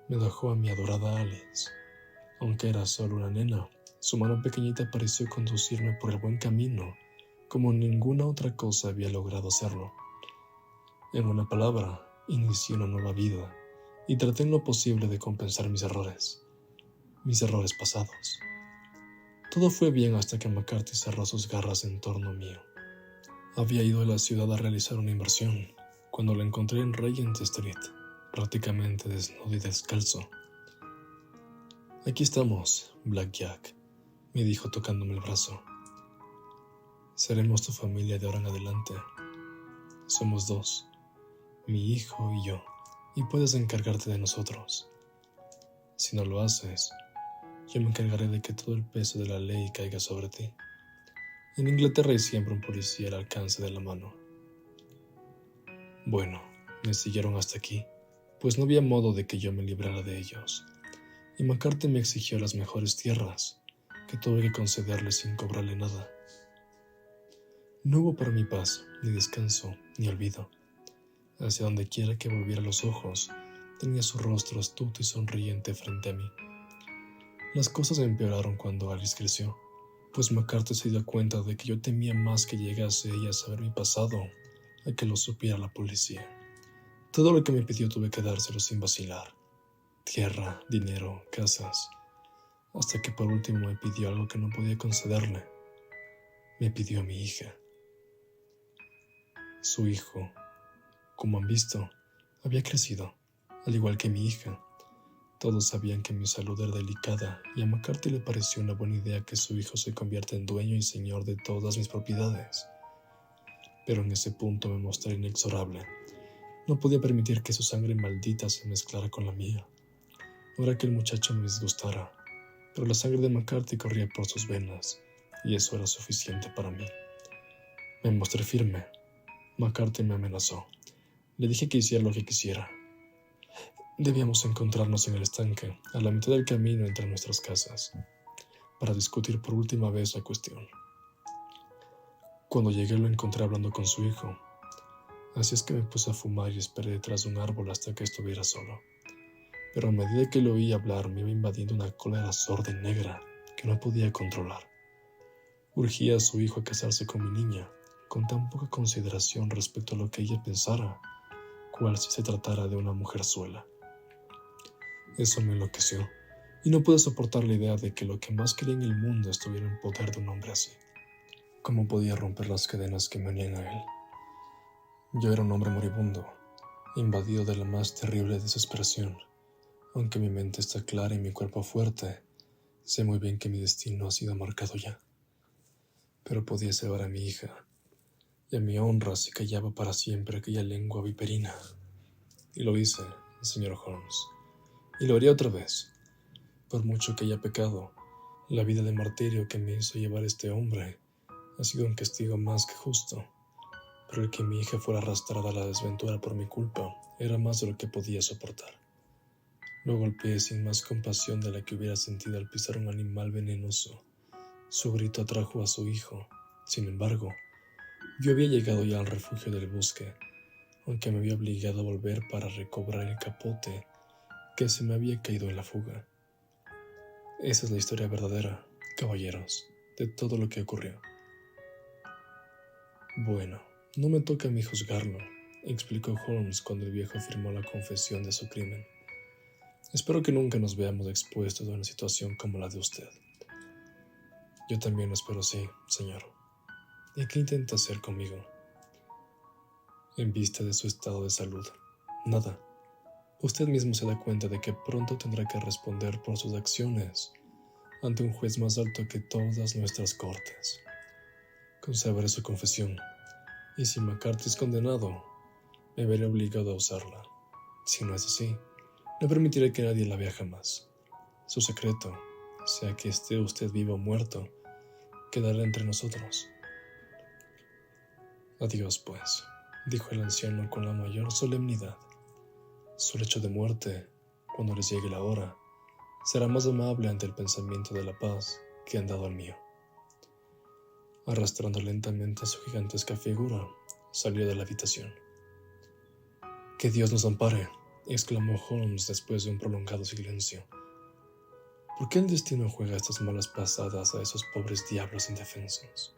me dejó a mi adorada Alice. Aunque era solo una nena, su mano pequeñita pareció conducirme por el buen camino, como ninguna otra cosa había logrado hacerlo. En una palabra, inicié una nueva vida y traté en lo posible de compensar mis errores pasados. Todo fue bien hasta que McCarthy cerró sus garras en torno mío. Había ido a la ciudad a realizar una inversión, cuando lo encontré en Regent Street, prácticamente desnudo y descalzo. Aquí estamos, Black Jack, me dijo tocándome el brazo. Seremos tu familia de ahora en adelante. Somos dos, mi hijo y yo, y puedes encargarte de nosotros. Si no lo haces, yo me encargaré de que todo el peso de la ley caiga sobre ti. En Inglaterra hay siempre un policía al alcance de la mano. Bueno, me siguieron hasta aquí, pues no había modo de que yo me librara de ellos, y McCarthy me exigió las mejores tierras, que tuve que concederle sin cobrarle nada. No hubo para mí paz, ni descanso, ni olvido. Hacia donde quiera que volviera los ojos, tenía su rostro astuto y sonriente frente a mí. Las cosas empeoraron cuando Alice creció, pues McCarthy se dio cuenta de que yo temía más que llegase ella a saber mi pasado a que lo supiera la policía. Todo lo que me pidió tuve que dárselo sin vacilar. Tierra, dinero, casas, hasta que por último me pidió algo que no podía concederle. Me pidió a mi hija. Su hijo, como han visto, había crecido, al igual que mi hija. Todos sabían que mi salud era delicada y a McCarthy le pareció una buena idea que su hijo se convierta en dueño y señor de todas mis propiedades. Pero en ese punto me mostré inexorable. No podía permitir que su sangre maldita se mezclara con la mía. No era que el muchacho me disgustara, pero la sangre de McCarthy corría por sus venas, y eso era suficiente para mí. Me mostré firme. McCarthy me amenazó. Le dije que hiciera lo que quisiera. Debíamos encontrarnos en el estanque, a la mitad del camino entre nuestras casas, para discutir por última vez la cuestión. Cuando llegué lo encontré hablando con su hijo. Así es que me puse a fumar y esperé detrás de un árbol hasta que estuviera solo. Pero a medida que lo oí hablar me iba invadiendo una cólera sorda y negra que no podía controlar. Urgía a su hijo a casarse con mi niña, con tan poca consideración respecto a lo que ella pensara, cual si se tratara de una mujerzuela. Eso me enloqueció, y no pude soportar la idea de que lo que más quería en el mundo estuviera en poder de un hombre así. ¿Cómo podía romper las cadenas que me unían a él? Yo era un hombre moribundo, invadido de la más terrible desesperación. Aunque mi mente está clara y mi cuerpo fuerte, sé muy bien que mi destino ha sido marcado ya. Pero podía salvar a mi hija, y a mi honra se callaba para siempre aquella lengua viperina. Y lo hice, señor Holmes. Y lo haría otra vez. Por mucho que haya pecado, la vida de martirio que me hizo llevar este hombre ha sido un castigo más que justo. Pero el que mi hija fuera arrastrada a la desventura por mi culpa era más de lo que podía soportar. Lo golpeé sin más compasión de la que hubiera sentido al pisar un animal venenoso. Su grito atrajo a su hijo. Sin embargo, yo había llegado ya al refugio del bosque, aunque me había obligado a volver para recobrar el capote que se me había caído en la fuga. Esa es la historia verdadera, caballeros, de todo lo que ocurrió. Bueno, no me toca a mí juzgarlo, explicó Holmes cuando el viejo firmó la confesión de su crimen. Espero que nunca nos veamos expuestos a una situación como la de usted. Yo también lo espero, sí, señor. ¿Y qué intenta hacer conmigo? En vista de su estado de salud, nada. Usted mismo se da cuenta de que pronto tendrá que responder por sus acciones ante un juez más alto que todas nuestras cortes. Conservaré su confesión, y si McCarthy es condenado, me veré obligado a usarla. Si no es así, no permitiré que nadie la vea jamás. Su secreto, sea que esté usted vivo o muerto, quedará entre nosotros. Adiós, pues, dijo el anciano con la mayor solemnidad. Su lecho de muerte, cuando les llegue la hora, será más amable ante el pensamiento de la paz que han dado al mío. Arrastrando lentamente su gigantesca figura, salió de la habitación. «¡Que Dios nos ampare!», exclamó Holmes después de un prolongado silencio. ¿Por qué el destino juega estas malas pasadas a esos pobres diablos indefensos?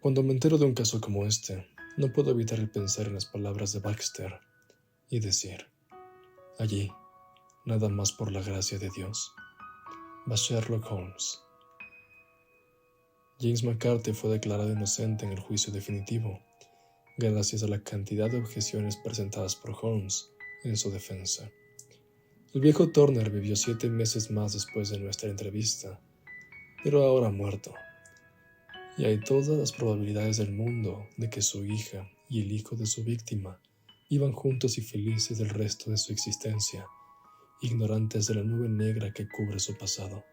Cuando me entero de un caso como este, no puedo evitar el pensar en las palabras de Baxter y decir, allí, nada más por la gracia de Dios, va Sherlock Holmes. James McCarthy fue declarado inocente en el juicio definitivo, gracias a la cantidad de objeciones presentadas por Holmes en su defensa. El viejo Turner vivió 7 meses más después de nuestra entrevista, pero ahora ha muerto, y hay todas las probabilidades del mundo de que su hija y el hijo de su víctima iban juntos y felices el resto de su existencia, ignorantes de la nube negra que cubre su pasado.